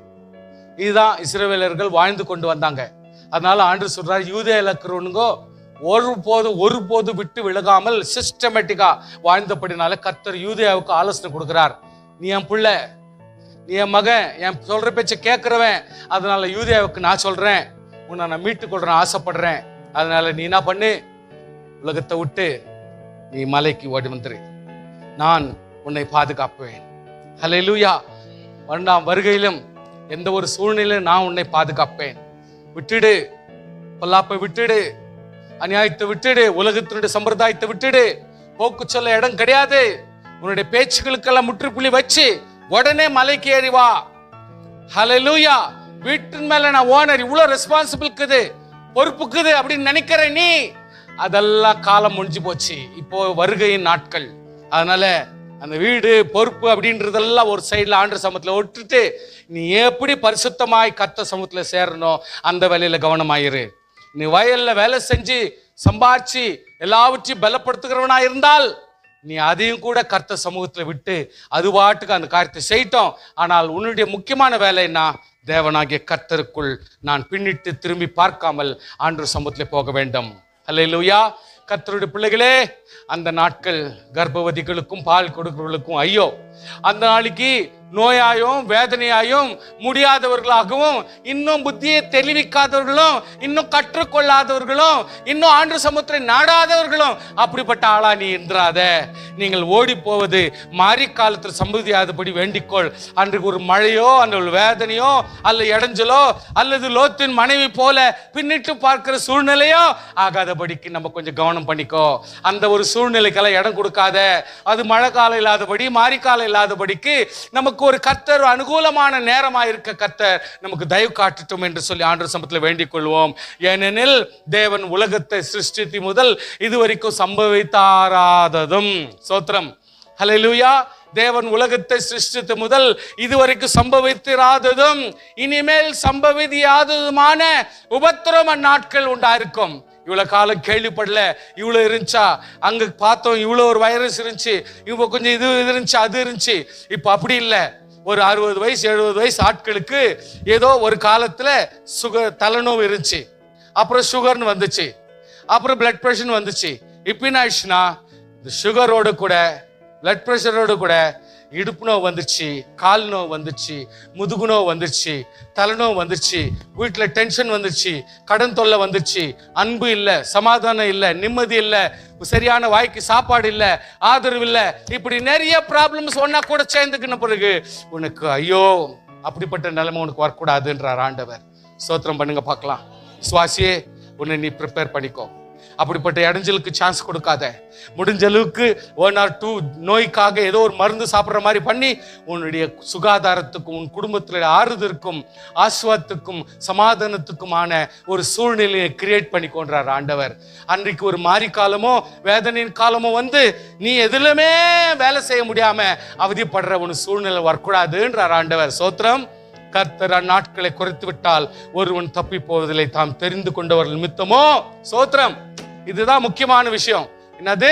இதுதான் இஸ்ரவேலர்கள் வாழ்ந்து கொண்டு வந்தாங்க. அதனால ஆண்டவர் சொல்றாரு, யூதேயாவில் இருக்கிறவனுங்கோ ஒருபோது விட்டு விலகாமல் சிஸ்டமேட்டிக்கா வாழ்ந்தபடினால கர்த்தர் யூதேயாவுக்கு ஆலோசனை கொடுக்கிறார். நீ என் பிள்ளை, நீ என் மகன், என் சொல்ற பேச்ச கேட்கிறவன். அதனால யூதேயாவுக்கு நான் சொல்றேன், உன்னை நான் மீட்டுக் கொள்றேன், ஆசைப்படுறேன். அதனால நீ என்ன பண்ணு, உலகத்தை விட்டு நீ மலைக்கு ஓடி வந்துரு, நான் உன்னை பாதுகாப்பேன். ஹல்லேலூயா. இரண்டாம் வருகையிலும் எந்த ஒரு சூழ்நிலையிலும் நான் உன்னை பாதுகாப்பேன். விட்டுடு, பொல்லாப்பை விட்டுடு, அநியாயத்தை விட்டுடு, உலகத்தினுடைய சம்பிரதாயத்தை விட்டுடு. போக்கு சொல்ல இடம் கிடையாது. உன்னுடைய பேச்சுகளுக்கெல்லாம் முற்றுப்புள்ளி வச்சு உடனே மலைக்கு ஏறி வா. ஹல்லேலூயா. வீட்டின் மேல நான் ஓனர், இவ்வளவு ரெஸ்பான்சிபிள் இருக்குது, பொறுப்புக்குது அப்படின்னு நினைக்கிற நீ, அதெல்லாம் காலம் முடிஞ்சு போச்சு. இப்போ வருகையின் நாட்கள். அதனால அந்த வீடு பொறுப்பு அப்படின்றதெல்லாம் ஒரு சைட்ல ஆண்டவர் சமூகத்துல விட்டுட்டு நீ எப்படி பரிசுத்தமாய் கர்த்தர் சமூகத்துல சேரணும் அந்த வேலையில கவனமாயிரு. நீ வயல்ல வேலை செஞ்சு சம்பாதிச்சு எல்லாவற்றையும் பலப்படுத்துகிறவனா இருந்தால் நீ அதையும் கூட கர்த்தர் சமூகத்துல விட்டு அது பாட்டுக்கு அந்த காரியத்தை செய்யட்டும். ஆனால் உன்னுடைய முக்கியமான வேலை என்ன? தேவனாகிய கர்த்தருக்குள் நான் பின்னிட்டு திரும்பி பார்க்காமல் ஆண்டவர் சமூகத்துல போக வேண்டும். அல்லேலூயா. கர்த்தருடைய பிள்ளைகளே, அந்த நாட்கள் கர்ப்பவதிகளுக்கும் பால் கொடுக்கிறவர்களுக்கும் ஐயோ. அந்த நாளைக்கு நோயாயும் வேதனையாயும் முடியாதவர்களாகவும், இன்னும் புத்தியை தெளிவிக்காதவர்களும், இன்னும் கற்றுக்கொள்ளாதவர்களும், இன்னும் ஆண்டவர் சமூகத்தை நாடாதவர்களும் அப்படிப்பட்ட ஆளா நீ என்றாத. நீங்கள் ஓடி போவது மாறி காலத்தில் சம்பதியாதபடி வேண்டிக்கொள். அன்றைக்கு ஒரு மழையோ அந்த ஒரு வேதனையோ அல்லது இடைஞ்சலோ அல்லது லோத்தின் மனைவி போல பின்னிட்டு பார்க்கிற சூழ்நிலையோ ஆகாதபடிக்கு நம்ம கொஞ்சம் கவனம் பண்ணிக்கோ. அந்த ஒரு சூழ்நிலைக்கெல்லாம் இடம் கொடுக்காத. அது மழை காலம் இல்லாதபடி மாறி காலம் இல்லாதபடிக்கு நமக்கு ஒரு கர்த்தர் அனுகூலமான நேரமா இருக்க கர்த்தர் நமக்கு தயவு காட்டட்டும் என்று சொல்லி ஆண்டவர் சமூகத்தில் வேண்டிக் கொள்வோம். ஏனெனில் தேவன் உலகத்தை சிருஷ்டித்து முதல் இதுவரைக்கும் சம்பவித்தாராததும், சோத்திரம், ஹல்லேலூயா. தேவன் உலகத்தை சிருஷ்டித்து முதல் இதுவரைக்கும் சம்பவித்திராததும் இனிமேல் சம்பவியாததுமான உபத்திரவ நாட்கள் உண்டாயிருக்கும். இவ்வளவு காலம் கேள்விப்படல, இவ்வளவு இருந்துச்சா, அங்க பார்த்தோம் இவ்வளவு ஒரு வைரஸ் இருந்துச்சு, இவங்க கொஞ்சம் இது இருந்துச்சு, அது இருந்துச்சு. இப்ப அப்படி இல்லை. ஒரு 60 வயசு 70 வயசு ஆட்களுக்கு ஏதோ ஒரு காலத்துல சுகர், தலைநோவு இருந்துச்சு, அப்புறம் சுகர்னு வந்துச்சு, அப்புறம் பிளட் பிரஷர் வந்துச்சு. இப்ப என்ன ஆயிடுச்சுன்னா, இந்த சுகரோடு கூட பிளட் பிரஷரோடு கூட இடுப்பு நோவு வந்துருச்சு, கால் நோவு வந்துருச்சு, முதுகு நோவு வந்துருச்சு, தலைநோவு வந்துருச்சு, வீட்டுல டென்ஷன் வந்துருச்சு, கடன் தொல்லை வந்துருச்சு, அன்பு இல்லை, சமாதானம் இல்லை, நிம்மதி இல்லை, சரியான வாய்க்கு சாப்பாடு இல்லை, ஆதரவு இல்லை, இப்படி நிறைய ப்ராப்ளம்ஸ் ஒன்னா கூட சேர்ந்துக்கின பிறகு உனக்கு ஐயோ அப்படிப்பட்ட நிலைமை உனக்கு வரக்கூடாதுன்றார் ஆண்டவர். ஸ்தோத்திரம் பண்ணுங்க பார்க்கலாம். சுவாசியே, உன்னை நீ ப்ரிப்பேர் பண்ணிக்கோ. அப்படிப்பட்ட இடைஞ்சலுக்கு சான்ஸ் கொடுக்காத. முடிஞ்ச அளவுக்கு 1 or 2 நோய்க்காக ஏதோ ஒரு மருந்து சாப்பிட்ற மாதிரி பண்ணி உன்னுடைய சுகாதாரத்துக்கும் உன் குடும்பத்தில் ஆறுதலுக்கும் ஆஸ்வாதத்துக்கும் சமாதானத்துக்குமான ஒரு சூழ்நிலையை கிரியேட் பண்ணி கொண்டார் ஆண்டவர். அன்றைக்கு ஒரு மாறி காலமோ வேதனையின் காலமோ வந்து நீ எதுலுமே வேலை செய்ய முடியாம அவதிப்படுற ஒரு சூழ்நிலை வரக்கூடாதுன்றார் ஆண்டவர். சோத்திரம். கர்த்தர் நாட்களை குறைத்து விட்டால் ஒருவன் தப்பி போவதில்லை, தாம் தெரிந்து கொண்டவர்கள் நிமித்தமோ. சோத்திரம். இதுதான் முக்கியமான விஷயம். என்னது?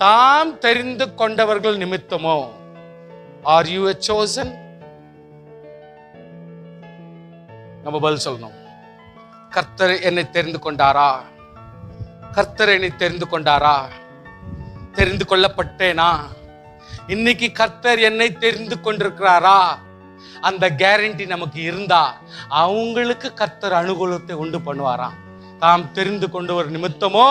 தாம் தெரிந்து கொண்டவர்கள் நிமித்தமோ. Are you a chosen? நம்ம பதில் சொல்லணும். கர்த்தர் என்னை தெரிந்து கொண்டாரா? கர்த்தர் என்னை தெரிந்து கொண்டாரா? தெரிந்து கொள்ளப்பட்டேனா? இன்னைக்கு கர்த்தர் என்னை தெரிந்து கொண்டிருக்கிறாரா? அந்த கேரண்டி நமக்கு இருந்தா அவங்களுக்கு கர்த்தர் அனுகூலத்தை உண்டு பண்ணுவாராம். தாம் தெரிந்து கொண்டு ஒரு நிமித்தமோ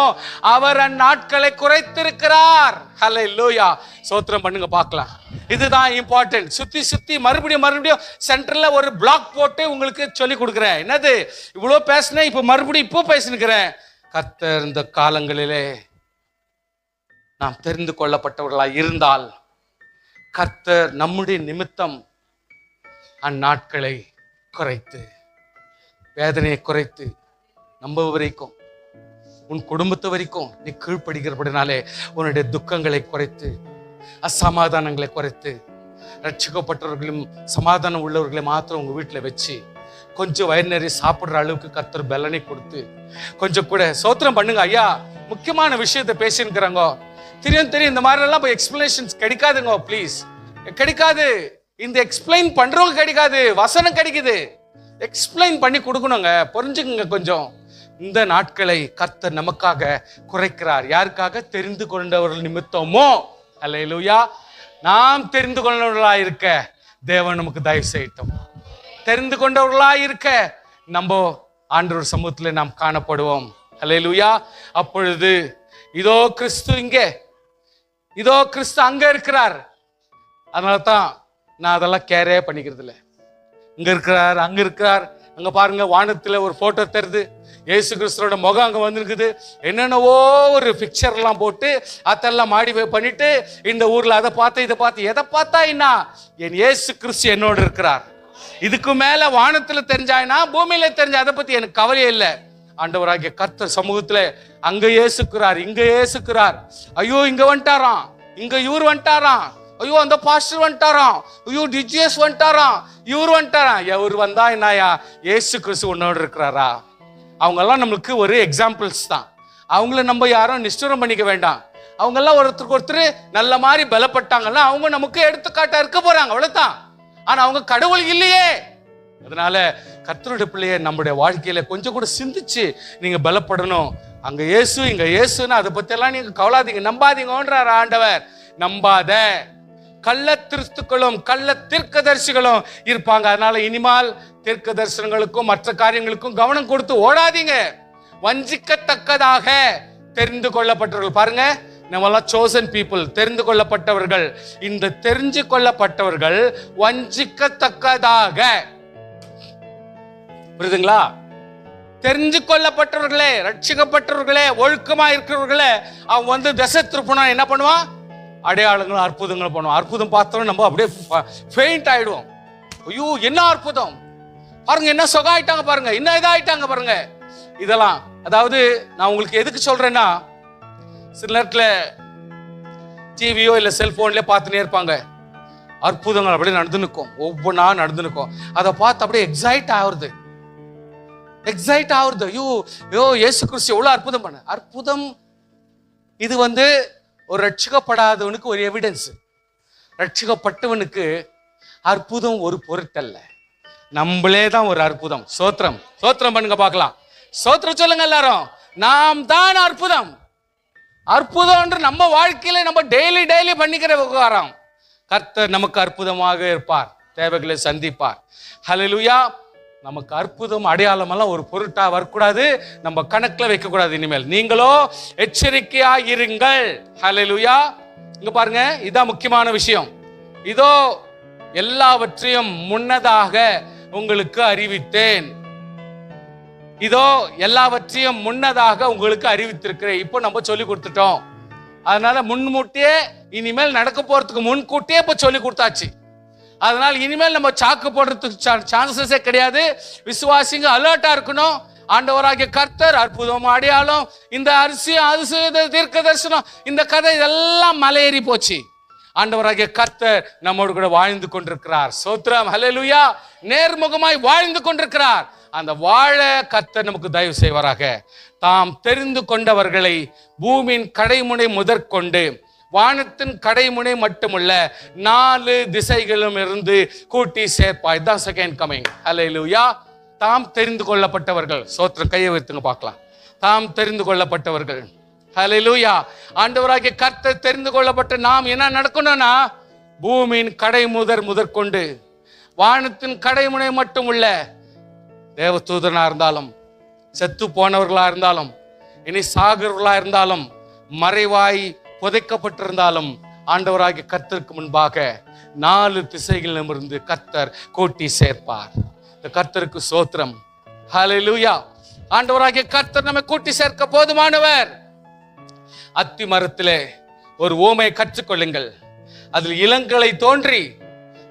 அவர் அந்நாட்களை குறைத்திருக்கிறார். ஹல்லேலூயா. சோத்திரம் பண்ணுங்க பார்க்கலாம். இதுதான் இம்பார்ட்டன்ட். சுத்தி சுத்தி மறுபடியும் சென்டர்ல ஒரு பிளாக் போட்டு உங்களுக்கு சொல்லி கொடுக்குறேன். என்னது? இவ்வளவு பேசினேன், இப்ப மறுபடியும் இப்போ பேசினுக்கிறேன். கர்த்தர் இந்த காலங்களிலே நாம் தெரிந்து கொள்ளப்பட்டவர்களாய் இருந்தால் கர்த்தர் நம்முடைய நிமித்தம் அந்நாட்களை குறைத்து, வேதனையை குறைத்து, நம்ப வரைக்கும் உன் குடும்பத்தை வரைக்கும் நீ கீழ்ப்படுகிறபடினாலே உன்னுடைய துக்கங்களை குறைத்து, அசமாதானங்களை குறைத்து, ரட்சிக்கப்பட்டவர்களும் சமாதானம் உள்ளவர்களை மாத்திரம் உங்க வீட்டில் வச்சு கொஞ்சம் வயிறு நிறைய சாப்பிட்ற அளவுக்கு கர்த்தர் பலனை கொடுத்து கொஞ்சம் கூட சோத்திரம் பண்ணுங்க. ஐயா, முக்கியமான விஷயத்தை பேசினுக்கிறாங்க. தெரியும் இந்த மாதிரி எல்லாம் போய் எக்ஸ்பிளனேஷன்ஸ் கிடைக்காதுங்க. ப்ளீஸ், கிடைக்காது. இந்த எக்ஸ்பிளைன் பண்றவங்க கிடைக்காது, வசனம் கிடைக்குது. எக்ஸ்பிளைன் பண்ணி கொடுக்கணுங்க, புரிஞ்சுக்குங்க கொஞ்சம். இந்த நாட்களை கர்த்தர் நமக்காக குறைக்கிறார். யாருக்காக? தெரிந்து கொண்டவர்கள் நிமித்தமோ. அல்லேலூயா. நாம் தெரிந்து கொண்டவர்களாக இருக்க தேவன் நமக்கு தயவு செய்யட்டும். தெரிந்து கொண்டவர்களாக இருக்க நம்ம ஆண்டவர் சமூகத்தில் நாம் காணப்படுவோம். அல்லேலூயா. அப்பொழுது இதோ கிறிஸ்து இங்கே, இதோ கிறிஸ்து அங்க இருக்கிறார். அதனால தான் நான் அதெல்லாம் கேரே பண்ணிக்கிறது இல்லை. இங்க இருக்கிறார், அங்க இருக்கிறார். அங்க பாருங்க, வானத்துல ஒரு போட்டோ தெரியுது, இயேசு கிறிஸ்துவோட முகம் அங்க வந்திருக்குது. என்னென்னவோ ஒரு பிக்சர் எல்லாம் போட்டு அதெல்லாம் மாடிஃபை பண்ணிட்டு இந்த ஊர்ல அதை பார்த்து இதை பார்த்து எதை பார்த்தா என்ன, என் இயேசு கிறிஸ்து என்னோடு இருக்கிறார். இதுக்கு மேல வானத்துல தெரிஞ்சாயினா பூமியில தெரிஞ்ச அதை பத்தி எனக்கு கவலையே இல்லை. ஆண்டவராகிய கர்த்தர் சமூகத்துல அங்க இயேசுக்கிறார், இங்க இயேசுக்கிறார். ஐயோ இங்க வந்துட்டாராம், இங்க இவர் வந்துட்டாராம், ஐயோ அந்த பாஸ்டர் வந்துட்டாராம், ஐயோ டிஜிஎஸ் வந்துட்டாராம், இவர் வந்துட்டாராம். இவர் வந்தா என்னயா, இயேசு கிறிஸ்து உன்னோடு இருக்கிறாரா? அவங்கெல்லாம் நம்மளுக்கு ஒரு எக்ஸாம்பிள்ஸ் தான். அவங்கள நம்ம யாரும் நிஷ்டூரம் பண்ணிக்க வேண்டாம். அவங்கெல்லாம் ஒருத்தருக்கு ஒருத்தர் நல்ல மாதிரி பலப்பட்டாங்கன்னா அவங்க நமக்கு எடுத்துக்காட்டா இருக்க போறாங்க, அவ்வளவுதான். ஆனா அவங்க கடவுள் இல்லையே. அதனால கர்த்தருடைய பிள்ளைய நம்முடைய வாழ்க்கையில கொஞ்சம் கூட சிந்திச்சு நீங்க பலப்படணும். அங்க இயேசு இங்க இயேசுன்னு அதை பத்தி எல்லாம் நீங்க கவலாதீங்க, நம்பாதீங்கன்றார் ஆண்டவர். நம்பாத கள்ள கிறிஸ்துக்களும் கள்ள தீர்க்கதரிசிகளும் இருப்பாங்க. அதனால இனிமால் தீர்க்க தரிசனங்களுக்கும் மற்ற காரியங்களுக்கும் கவனம் கொடுத்து ஓடாதீங்க. வஞ்சிக்கத்தக்கதாக தெரிந்து கொள்ளப்பட்டவர்கள் பாருங்க, நம்மெல்லாம் chosen people, தெரிந்து கொள்ளப்பட்டவர்கள். இந்த தெரிஞ்சு கொள்ளப்பட்டவர்கள் வஞ்சிக்கத்தக்கதாக, புரியுதுங்களா? தெரிஞ்சு கொள்ளப்பட்டவர்களே, ரட்சிக்கப்பட்டவர்களே, ஒழுக்கமா இருக்கிறவர்களே அவன் திசை திருப்பணும். என்ன பண்ணுவான்? அடையாளங்களும் அற்புதங்களும் பண்ணுவோம். அற்புதம் பார்த்தோம் நம்ம அப்படியே ஃபெயிண்ட் ஆயிடுவோம். ஐயோ என்ன அற்புதம் பாருங்க, என்ன சொகாயிட்டாங்க பாருங்க, என்ன இதாயிட்டாங்க பாருங்க. இதெல்லாம் அதாவது நான் உங்களுக்கு எதுக்கு சொல்றேன்னா, சில நேரத்தில் டிவியோ இல்லை செல்போன்ல பார்த்துனே இருப்பாங்க, அற்புதங்கள் அப்படியே நடந்து நிற்கும், ஒவ்வொன்றா நடந்து நிற்கும். அதை பார்த்து அப்படியே எக்ஸைட் ஆகுறது. ஐயோ ஐயோ இயேசு கிறிஸ்து எவ்வளவு அற்புதம் பண்ண. அற்புதம் இது ஒரு ரட்சிக்கப்படாதவனுக்கு ஒரு எவிடன்ஸ். ரட்சிக்கப்பட்டவனுக்கு அற்புதம் ஒரு பொருட்டல்ல, நம்மளே தான் ஒரு அற்புதம். சோத்திரம் சோத்திரம் பண்ணுங்க பார்க்கலாம். சோத்திரம் சொல்லுங்க எல்லாரும். நாம் தான் அற்புதம். அற்புதம் நம்ம வாழ்க்கையில நம்ம டெய்லி பண்ணிக்கிற விவகாரம். கர்த்தர் நமக்கு அற்புதமாக இருப்பார், தேவைகளை சந்திப்பார். ஹல்லேலூயா. நமக்கு அற்புதம் அடையாளம் எல்லாம் ஒரு பொருட்டா வரக்கூடாது, நம்ம கணக்குல வைக்க கூடாது. இனிமேல் நீங்களோ எச்சரிக்கையா இருங்கள். ஹல்லேலூயா. இங்க பாருங்க, இதான் முக்கியமான விஷயம். இதோ எல்லாவற்றையும் முன்னதாக உங்களுக்கு அறிவித்தேன். இதோ எல்லாவற்றையும் முன்னதாக உங்களுக்கு அறிவித்திருக்கிறேன். இப்போ நம்ம சொல்லி கொடுத்துட்டோம். அதனால முன்கூட்டியே இனிமேல் நடக்க போறதுக்கு முன்கூட்டியே இப்போ சொல்லி கொடுத்தாச்சு. அதனால இனிமேல் நம்ம சாக்கு போடுறதுக்கு சான்சஸே கிடையாது. விசுவாசிங்க அலர்ட்டா இருக்கணும். ஆண்டவராகிய கர்த்தர் அற்புதம் அடையாளம், இந்த அதிசய தீர்க்க தரிசனம், இந்த கதை இதெல்லாம் மலையேறி போச்சு. ஆண்டவராகிய கர்த்தர் நம்மோடு கூட வாழ்ந்து கொண்டிருக்கிறார். ஸ்தோத்திரம். ஹல்லேலூயா. நேர்முகமாய் வாழ்ந்து கொண்டிருக்கிறார். அந்த வாழ கர்த்தர் நமக்கு தயவு செய்வாராக. தாம் தெரிந்து கொண்டவர்களை பூமியின் கடைமுனை முதற்கொண்டு வானத்தின் கடைமுனை மட்டுமல்ல 4 திசைகளும் இருந்து கூட்டி சேர்ப்பாய். இதுதான் செகண்ட் கமிங். ஹல்லேலூயா. தாம் தெரிந்து கொள்ளப்பட்டவர்கள். ஸ்தோத்திரம். கையை வைத்துங்க பார்க்கலாம். தாம் தெரிந்து கொள்ளப்பட்டவர்கள். ஹல்லேலூயா. ஆண்டவராகிய கர்த்தர் தெரிந்து கொள்ளப்பட்ட நாம் என்ன நடக்கணும்னா, பூமியின் கடை முதற்கொண்டு வானத்தின் கடைமுனை மட்டும் உள்ள தேவதூதனா இருந்தாலும், செத்து போனவர்களா இருந்தாலும், இனி சாகிறவர்களா இருந்தாலும், மறைவாய் புதைக்கப்பட்டிருந்தாலும், ஆண்டவராகிய கர்த்தருக்கு முன்பாக 4 திசைகளிலும் இருந்து கர்த்தர் கூட்டி சேர்ப்பார். இந்த கர்த்தருக்கு ஸ்தோத்திரம். ஹல்லேலூயா. ஆண்டவராகிய கர்த்தர் நம்மை கூட்டி சேர்க்க போதுமானவர். அத்தி மரத்திலே ஒரு ஓமையை கற்றுக்கொள்ளுங்கள். அதில் இளங்களை தோன்றி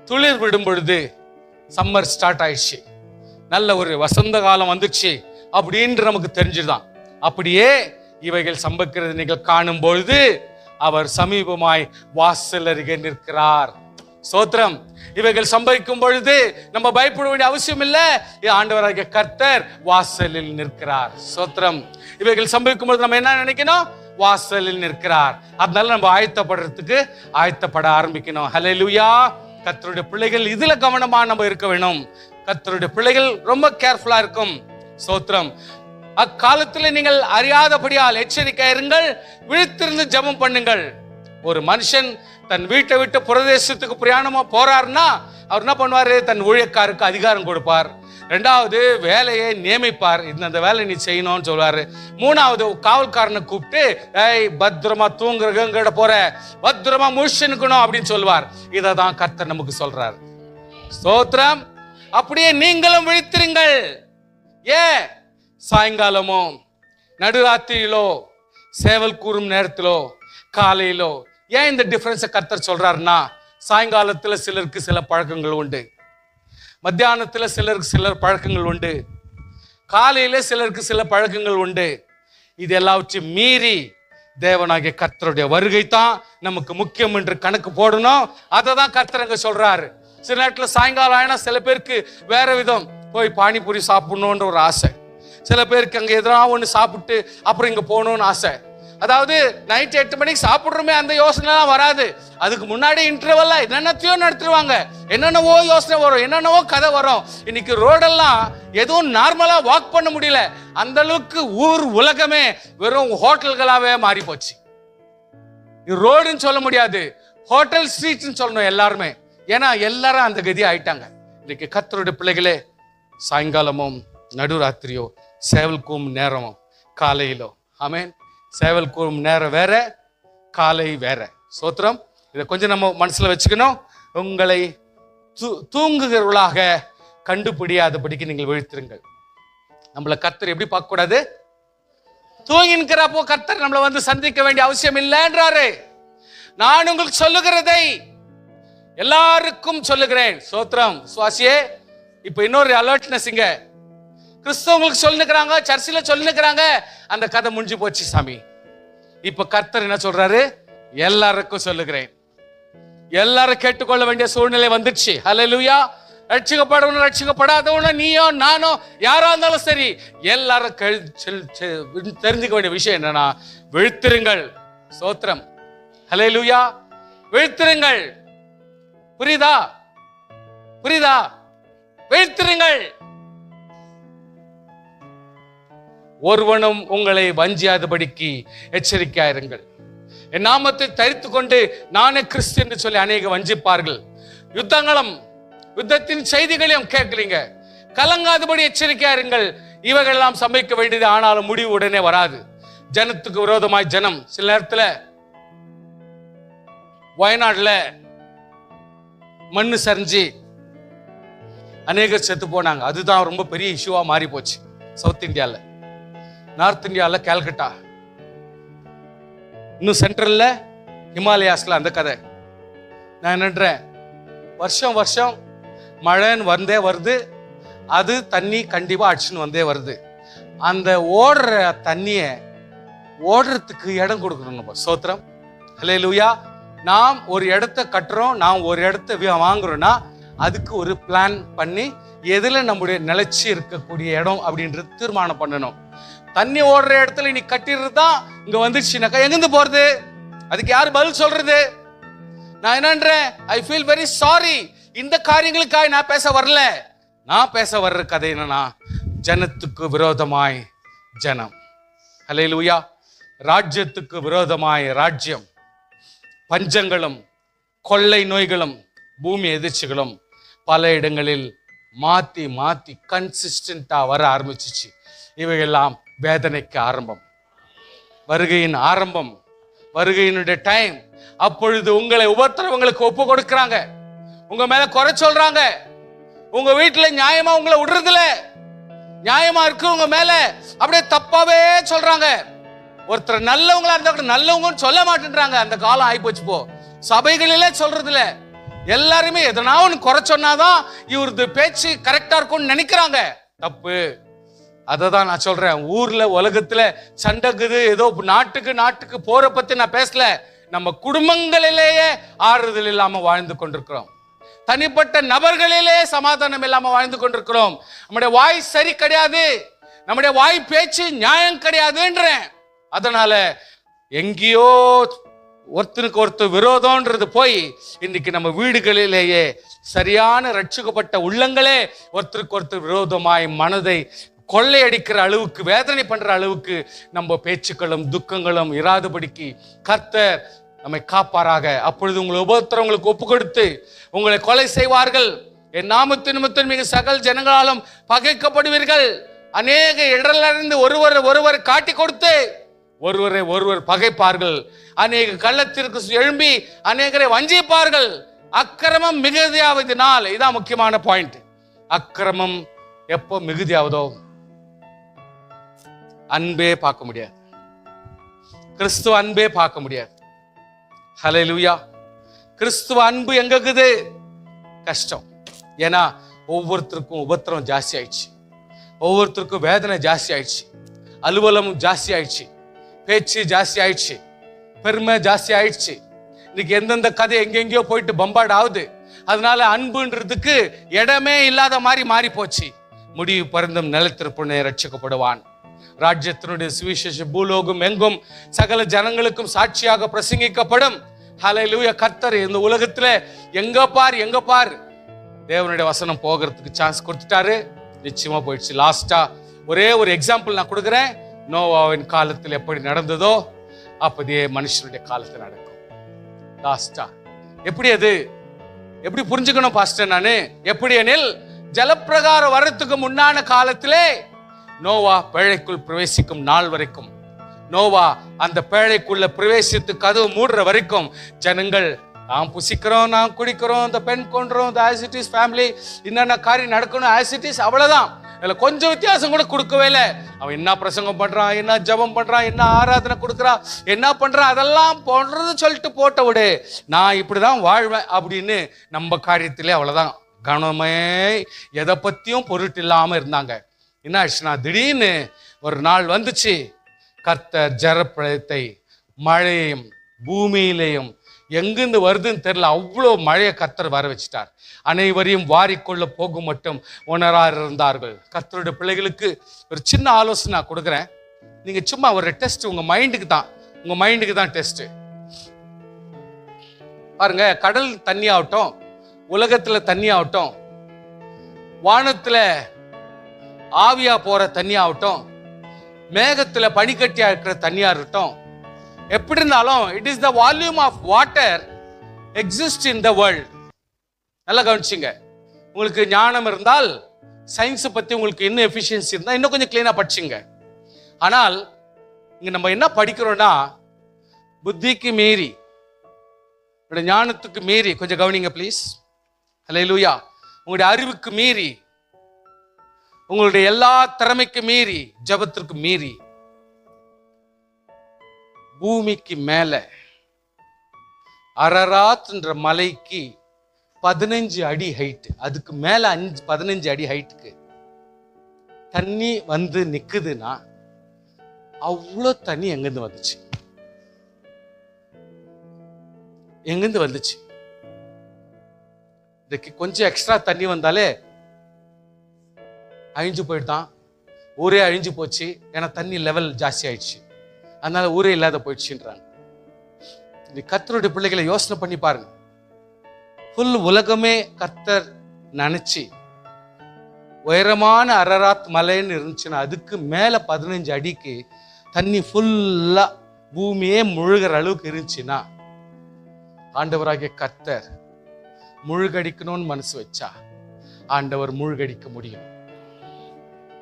துளிர் விடும் பொழுது சம்மர் ஸ்டார்ட் ஆயிடுச்சு, நல்ல ஒரு வசந்த காலம் வந்துச்சு அப்படின்னு நமக்கு தெரிஞ்சுதான். அப்படியே இவைகள் சம்பவிக்கிறது நீங்கள் காணும் பொழுது அவர் சமீபமாய் வாசல் அருகே நிற்கிறார். ஸ்தோத்திரம். இவைகள் சம்பவிக்கும் பொழுது நம்ம பயப்பட வேண்டிய அவசியம் இல்லை. ஆண்டவராகிய கர்த்தர் வாசலில் நிற்கிறார். ஸ்தோத்திரம். இவைகள் சம்பவிக்கும் பொழுது நம்ம என்ன நினைக்கணும்? வாசலில் நிற்கிறார். அதனால நம்ம ஆயத்தப்பட ஆரம்பிக்கணும். ஹல்லேலூயா. கர்த்தருடைய பிள்ளைகள் இதுல கவனமா நம்ம இருக்க வேணும். கர்த்தருடைய பிள்ளைகள் ரொம்ப கேர்ஃபுல்லா இருக்கும். ஸ்தோத்திரம். அக்காலத்தில் நீங்கள் அறியாதபடியால் எச்சரிக்கை இருங்கள், விழித்திருந்து ஜெபம் பண்ணுங்கள். ஒரு மனுஷன் தன் வீட்டை விட்டு பிரதேசத்துக்கு பிரயாணமா போறாருன்னா அவர் என்ன பண்ணுவாரு? தன் ஊழியக்காருக்கு அதிகாரம் கொடுப்பார். 2வது வேலையை நியமிப்பார். இந்த வேலை நீ செய்யணும்னு சொல்வாரு. 3வது காவல்காரனை கூப்பிட்டு, ஏய் பத்திரமா தூங்குறங்க போற, பத்திரமா முழிச்சுக்கணும் அப்படின்னு சொல்லுவார். இதை தான் கர்த்தர் நமக்கு சொல்றார். ஸ்தோத்திரம். அப்படியே நீங்களும் விழித்திருங்கள். ஏன் சாயங்காலமோ நடுராத்திரியிலோ சேவல் கூறும் நேரத்திலோ காலையிலோ ஏன் இந்த டிஃபரன்ஸை கர்த்தர் சொல்றாருன்னா, சாயங்காலத்துல சிலருக்கு சில பழக்கங்கள் உண்டு, மத்தியானத்துல சிலருக்கு சில பழக்கங்கள் உண்டு, காலையில சிலருக்கு சில பழக்கங்கள் உண்டு. இது எல்லாவற்றையும் மீறி தேவனாகிய கர்த்தருடைய வருகை தான் நமக்கு முக்கியம் என்று கணக்கு போடணும். அதை தான் கர்த்தர் அங்க சொல்றாரு. சில நேரத்தில் சாயங்காலம் ஆயினா சில பேருக்கு வேற விதம், போய் பானிபூரி சாப்பிடணுன்ற ஒரு ஆசை, சில பேருக்கு அங்கே எதனா ஒன்று சாப்பிட்டு அப்புறம் இங்கே போகணும்னு ஆசை. அதாவது நைட் 8 மணிக்கு சாப்பிட்றோமே அந்த யோசனைலாம் வராது. அதுக்கு முன்னாடி இன்டர்வெல்ல என்னென்னத்தையோ நடத்துருவாங்க, என்னென்னவோ யோசனை வரும், என்னென்னவோ கதை வரும். இன்னைக்கு ரோடெல்லாம் எதுவும் நார்மலா வாக் பண்ண முடியல. அந்த அளவுக்கு ஊர் உலகமே வெறும் ஹோட்டல்களாவே மாறி போச்சு. ரோடுன்னு சொல்ல முடியாது, ஹோட்டல் ஸ்ட்ரீட்னு சொல்லணும் எல்லாருமே. ஏன்னா எல்லாரும் அந்த கதி ஆயிட்டாங்க. இன்னைக்கு கர்த்தருடைய பிள்ளைகளே, சாயங்காலமும் நடுராத்திரியோ சேவல் கூவும் நேரம் காலையிலோ, ஆமென், சேவல் கூவும் நேரம் வேற, காலை வேற. ஸ்தோத்திரம். இதை கொஞ்சம் நம்ம மனசுல வச்சுக்கணும். உங்களை தூங்குகிறவர்களாக கண்டுபிடியாதபடிக்கு நீங்கள் விழித்திருங்கள். நம்மளை கர்த்தர் எப்படி பார்க்க கூடாது? தூங்கி நிற்கிறப்போ கர்த்தர் நம்மளை வந்து சந்திக்க வேண்டிய அவசியம் இல்லைன்றாரு. நான் உங்களுக்கு சொல்லுகிறதை எல்லாருக்கும் சொல்லுகிறேன். ஸ்தோத்திரம். சுவாசியே, இப்ப இன்னொரு அலர்ட்னஸ் இங்க கிறிஸ்தவங்களுக்கு சொல்லிருக்கிறாங்க, சர்ச்சில் சொல்லிருக்கிறாங்க, அந்த கதை முடிஞ்சு போச்சு சாமி. இப்ப கர்த்தர் என்ன சொல்றாரு? எல்லாருக்கும் சொல்லுகிறேன். எல்லாரும் கேட்டுக்கொள்ள வேண்டிய சூழ்நிலை வந்துடுச்சு. ஹல்லேலூயா. ரட்சிக்கப்படணும் ரட்சிக்கப்படாதவனும் நீயோ நானோ யாரா இருந்தாலும் சரி, எல்லாரும் தெரிஞ்சுக்க வேண்டிய விஷயம் என்னன்னா, விழித்திருங்கள். ஸ்தோத்திரம். ஹல்லேலூயா. விழித்திருங்கள். புரியுதா? புரியுதா? விழித்திருங்கள். ஒருவனும் உங்களை வஞ்சியாதபடிக்கு எச்சரிக்கையாயிருங்கள். என் நாமத்தை தரித்து கொண்டு நானே கிறிஸ்து என்று சொல்லி அநேக வஞ்சிப்பார்கள். யுத்தத்தின் செய்திகளையும் கேட்கலீங்க. கலங்காதபடி எச்சரிக்கையா இருங்கள். இவைகள் எல்லாம் சம்பவிக்க வேண்டியது, ஆனாலும் முடிவு உடனே வராது. ஜனத்துக்கு விரோதமாய் ஜனம். சில நேரத்தில் வயநாடுல மண்ணு சரிஞ்சு அநேகர் செத்து போனாங்க. அதுதான் ரொம்ப பெரிய இஷ்யூவா மாறி போச்சு. சவுத் இந்தியால, நார்த் இந்தியால கல்கட்டா, இன்னும் சென்ட்ரல்ல ஹிமாலயாஸ்ல அந்த கதை. நான் என்னன்றேன், வருஷம் வருஷம் மழைன்னு வந்தே வருது, அது தண்ணி கண்டிப்பா அடிச்சுன்னு வந்தே வருது. அந்த ஓடுற தண்ணிய ஓடுறதுக்கு இடம் கொடுக்கணும். நம்ம ஸ்தோத்திரம், ஹல்லேலூயா. நாம் ஒரு இடத்த கட்டுறோம், நாம் ஒரு இடத்த வாங்குறோம்னா அதுக்கு ஒரு பிளான் பண்ணி எதுல நம்முடைய நிலைச்சி இருக்கக்கூடிய இடம் அப்படின்றது தீர்மானம் பண்ணணும். தண்ணி ஓடுற இடத்துல நீ கட்டிடுறது தான் இங்க வந்துடுச்சுனாக்கா எங்கிருந்து போறது? அதுக்கு யாரு பதில் சொல்றது? நான் என்னன்றேன், ஐ ஃபீல் வெரி சாரி. இந்த காரியங்களுக்காக நான் பேச வரல. நான் பேச வர்ற கதை என்னன்னா, ஜனத்துக்கு விரோதமாய் ஜனம், ஹல்லேலூயா. ராஜ்யத்துக்கு விரோதமாய் ராஜ்யம். பஞ்சங்களும் கொள்ளை நோய்களும் பூமி எதிர்ச்சிகளும் பல இடங்களில் மாத்தி மாத்தி கன்சிஸ்டண்டா வர ஆரம்பிச்சிச்சு. இவையெல்லாம் வேதனைக்கு ஆரம்பம், வருகையின் ஆரம்பம், வருகையினுடைய டைம். அப்பொழுது உங்களை உபத்திரவங்களுக்கு ஒப்பு கொடுக்கிறாங்க, உங்க மேல குறை சொல்றாங்க, உங்க வீட்டுல நியாயமா உங்களை விடுறதுல, நியாயமா இருக்கு உங்க மேல அப்படியே தப்பாவே சொல்றாங்க. ஒருத்தர் நல்லவங்களா இருந்தா கூட நல்லவங்கன்னு சொல்ல மாட்டேன்றாங்க. அந்த காலம் ஆயிப்போச்சு. போ சபைகளிலே சொல்றதுல எல்லாருமே எதனா ஒன்று குறை சொன்னாதான் இவரது பேச்சு கரெக்டா இருக்கும்னு நினைக்கிறாங்க. தப்பு. அதை தான் நான் சொல்றேன். ஊர்ல உலகத்துல சண்டைக்குது, ஏதோ நாட்டுக்கு போற பத்தி நான் பேசல. நம்ம குடும்பங்களிலேயே ஆறுதல் இல்லாம வாழ்ந்து கொண்டிருக்கிறோம். தனிப்பட்ட நபர்களிலே சமாதானம் இல்லாம வாழ்ந்து கொண்டிருக்கிறோம். நம்முடைய வாய் சரி கிடையாது, நம்முடைய வாய் பேச்சு நியாயம் கிடையாதுன்றேன். அதனால எங்கேயோ ஒருத்தருக்கு ஒருத்தர் விரோதம்ன்றது போய் இன்னைக்கு நம்ம வீடுகளிலேயே சரியான ரட்சிக்கப்பட்ட உள்ளங்களே ஒருத்தருக்கு ஒருத்தர் விரோதமாய் மனதை கொள்ளையடிக்கிற அளவுக்கு, வேதனை பண்ற அளவுக்கு நம்ம பேச்சுக்களும் துக்கங்களும் இராதபடிக்கு கர்த்தர் நம்மை காப்பாராக. அப்பொழுது உங்களை உபத்திரவங்களுக்கு ஒப்பு கொடுத்து உங்களை கொலை செய்வார்கள். என் நாமத்தின் நிமித்தம் மிக சகல ஜனங்களாலும் பகைக்கப்படுவீர்கள். அநேக இடரிலிருந்து ஒருவர் காட்டி கொடுத்து ஒருவர் பகைப்பார்கள். அநேக கள்ளத்திற்கு எழும்பி அநேகரை வஞ்சிப்பார்கள். அக்கிரமம் மிகுதியாவதினால், இதான் முக்கியமான பாயிண்ட். அக்கிரமம் எப்போ மிகுதியாவதோ அன்பே பார்க்க முடியாது, கிறிஸ்துவ அன்பே பார்க்க முடியாது. ஹல்லேலூயா. கிறிஸ்துவ அன்பு எங்க இருக்குது? கஷ்டம். ஏன்னா ஒவ்வொருத்தருக்கும் உபத்திரம் ஜாஸ்தி ஆயிடுச்சு, ஒவ்வொருத்தருக்கும் வேதனை ஜாஸ்தி ஆயிடுச்சு, அலுவலமும் ஜாஸ்தி ஆயிடுச்சு, பேச்சு ஜாஸ்தி ஆயிடுச்சு, பெருமை ஜாஸ்தி ஆயிடுச்சு. இன்னைக்கு எந்தெந்த கதை எங்கெங்கயோ போயிட்டு பம்பாடு ஆகுது. அதனால அன்புன்றதுக்கு இடமே இல்லாத மாதிரி மாறி போச்சு. முடிவு பருந்தும் நிலத்திற்பனை ரட்சிக்கப்படுவான். ராஜ்யத்தினுடைய சுவிசேஷ பூலோகம் எங்கும் சகல ஜனங்களுக்கும் சாட்சியாக பிரசங்கிக்கப்படும். ஹல்லேலூயா. கர்த்தர் இந்த உலகத்துல எங்க பார் தேவனுடைய வசனம் போகிறதுக்கு சான்ஸ் கொடுத்துட்டாரு. நிச்சயமா போயிடுச்சு. லாஸ்டா ஒரே ஒரு எக்ஸாம்பிள் நான் கொடுக்குறேன். நோவாவின் காலத்தில் எப்படி நடந்ததோ அப்போதே மனுஷனுடைய காலத்தில் நடக்கும். லாஸ்டா எப்படி புரிஞ்சுக்கணும் பாஸ்டர்? நானு எப்படி எனில், ஜலப்பிரகாரம் வரத்துக்கு முன்னான காலத்திலே நோவா பேழைக்குள் பிரவேசிக்கும் நாள் வரைக்கும், நோவா அந்த பேழைக்குள்ள பிரவேசித்து கதவு மூடுற வரைக்கும் ஜனங்கள் நாம் புசிக்கிறோம், நாம் குடிக்கிறோம், இந்த பெண் கொன்றோம், இந்த ஆசிட்டிஸ் ஃபேமிலி என்னென்ன காரியம் நடக்கணும் ஆசிட்டிஸ், அவ்வளவுதான். இதுல கொஞ்சம் வித்தியாசம் கூட கொடுக்கவே இல்லை. அவன் என்ன பிரசங்கம் பண்றான், என்ன ஜபம் பண்றான், என்ன ஆராதனை கொடுக்குறான், என்ன பண்றான், அதெல்லாம் போடுறது சொல்லிட்டு போட்ட விடு, நான் இப்படிதான் வாழ்வேன் அப்படின்னு நம்ம காரியத்திலே அவ்வளவுதான் கவனமே எதை பத்தியும் பொருட்டு இல்லாம இருந்தாங்க. என்ன ஆச்சுன்னா, திடீர்னு ஒரு நாள் வந்துச்சு. கர்த்தர் ஜலப்பிரளயத்தை மழையும் பூமியிலையும் எங்கிருந்து வருதுன்னு தெரியல, அவ்வளோ மழையை கர்த்தர் வர வச்சிட்டார். அனைவரையும் வாரிக்கொள்ள போகும் மட்டும் உணரா இருந்தார்கள். கர்த்தருடைய பிள்ளைகளுக்கு ஒரு சின்ன ஆலோசனை நான் கொடுக்குறேன். நீங்க சும்மா ஒரு டெஸ்ட், உங்க மைண்டுக்கு தான் டெஸ்ட் பாருங்க. கடல் தண்ணி ஆகட்டும், உலகத்துல தண்ணி ஆகட்டும், வானத்துல ஆவியா போற தண்ணி ஆகட்டும், மேகத்துல பனிக்கட்டியா இருக்கிற தண்ணியா இருக்கட்டும், எப்படி இருந்தாலும் it is the volume of water exist in the world. நல்லா கவனிச்சுங்க. உங்களுக்கு ஞானம் இருந்தால், சயின்ஸை பத்தி உங்களுக்கு இன்னும் எஃபிஷியன்சி இருந்தால் இன்னும் கொஞ்சம் கிளீனா படிச்சுங்க. ஆனால் இங்க நம்ம என்ன படிக்கிறோம்னா, புத்திக்கு மீறி, ஞானத்துக்கு மீறி, கொஞ்சம் கவனிங்க ப்ளீஸ். அல்லேலூயா. உங்களுடைய அறிவுக்கு மீறி, உங்களுடைய எல்லா திறமைக்கு மீறி, ஜபத்திற்கு மீறி, பூமிக்கு மேல அரராத்ன்ற மலைக்கு 15 அடி ஹைட், அதுக்கு மேல 15 அடி ஹைட்டுக்கு தண்ணி வந்து நிக்குதுன்னா அவ்வளோ தண்ணி எங்கிருந்து வந்துச்சு? எங்கிருந்து வந்துச்சு? இதுக்கு கொஞ்சம் எக்ஸ்ட்ரா தண்ணி வந்தாலே அழிஞ்சு போயிட்டான், ஊரே அழிஞ்சு போச்சு. ஏன்னா தண்ணி லெவல் ஜாஸ்தி ஆயிடுச்சு, அதனால ஊரே இல்லாத போயிடுச்சுன்றாங்க. இது கர்த்தருடைய பிள்ளைகளை யோசனை பண்ணி பாருங்க. ஃபுல் உலகமே கர்த்தர் நினைச்சு உயரமான அரராத் மலைன்னு இருந்துச்சுன்னா அதுக்கு மேல 15 அடிக்கு தண்ணி ஃபுல்லா பூமியே முழுகிற அளவுக்கு இருந்துச்சுன்னா, ஆண்டவராகிய கர்த்தர் முழுகடிக்கணும்னு மனசு வச்சா ஆண்டவர் முழுகடிக்க முடியும்.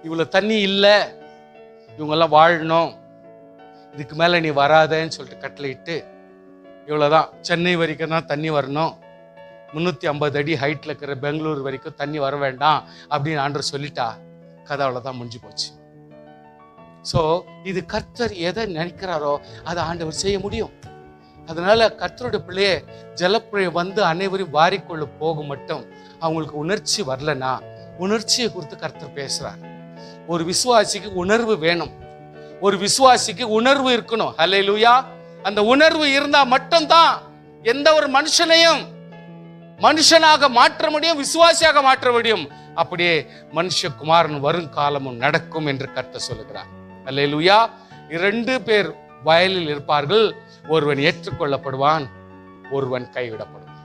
இவ்வளவு தண்ணி இல்லை, இவங்கெல்லாம் வாழணும், இதுக்கு மேல நீ வராதேன்னு சொல்லிட்டு கட்டளையிட்டு, இவ்வளவுதான் சென்னை வரைக்கும் தான் தண்ணி வரணும், 350 அடி ஹைட்ல இருக்கிற பெங்களூர் வரைக்கும் தண்ணி வர வேண்டாம் அப்படின்னு ஆண்டவர் சொல்லிட்டா கதை அவ்வளவுதான் முடிஞ்சு போச்சு. ஸோ இது கர்த்தர் எதை நினைக்கிறாரோ அதை ஆண்டவர் செய்ய முடியும். அதனால கர்த்தருடைய பிள்ளையே ஜலப்புழை வந்து அனைவரையும் வாரிக்கொள்ள போக மட்டும் அவங்களுக்கு உணர்ச்சி வரலன்னா, உணர்ச்சியை குறித்து கர்த்தர் பேசுறார். ஒரு விசுவாசிக்கு உணர்வு வேணும், ஒரு விசுவாசிக்கு உணர்வு இருக்கணும். ஹல்லேலூயா. அந்த உணர்வு இருந்தா மட்டும்தான் எந்த ஒரு மனுஷனையும் மனுஷனாக மாற்ற முடியும், விசுவாசியாக மாற்ற முடியும். அப்படியே மனுஷகுமாரன் வரும் காலமும் நடக்கும் என்று கர்த்தர் சொல்லுகிறார். ஹல்லேலூயா. 2 பேர் வயலில் இருப்பார்கள், ஒருவன் ஏற்றுக்கொள்ளப்படுவான், ஒருவன் கைவிடப்படுவான்.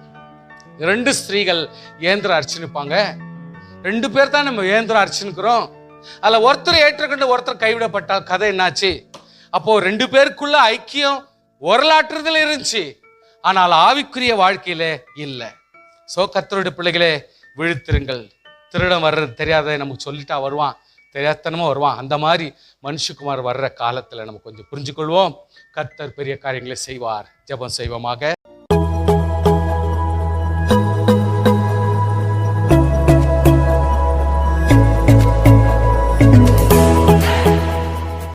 2 ஸ்திரீகள் ஏந்திர அர்ச்சனிப்பாங்க. 2 பேர் தான் நம்ம ஏந்திர அர்ச்சனிக்கிறோம். அதுல ஒருத்தர் ஏற்றுக்கொண்டு ஒருத்தர் கைவிடப்பட்டால் கதை என்னாச்சு? அப்போ 2 பேருக்குள்ள ஐக்கியம் வரலாற்றுல இருந்துச்சு, ஆனால் ஆவிக்குரிய வாழ்க்கையில இல்லை. சோ கர்த்தருடைய பிள்ளைகளே விழித்திருங்கள். திருடன் வர்றது தெரியாத நமக்கு சொல்லிட்டா வருவான், தெரியாதனமா வருவான். அந்த மாதிரி மனுஷகுமார் வர்ற காலத்துல நம்ம கொஞ்சம் புரிஞ்சுக்கொள்வோம். கர்த்தர் பெரிய காரியங்களை செய்வார். ஜெபம் செய்வோமாக.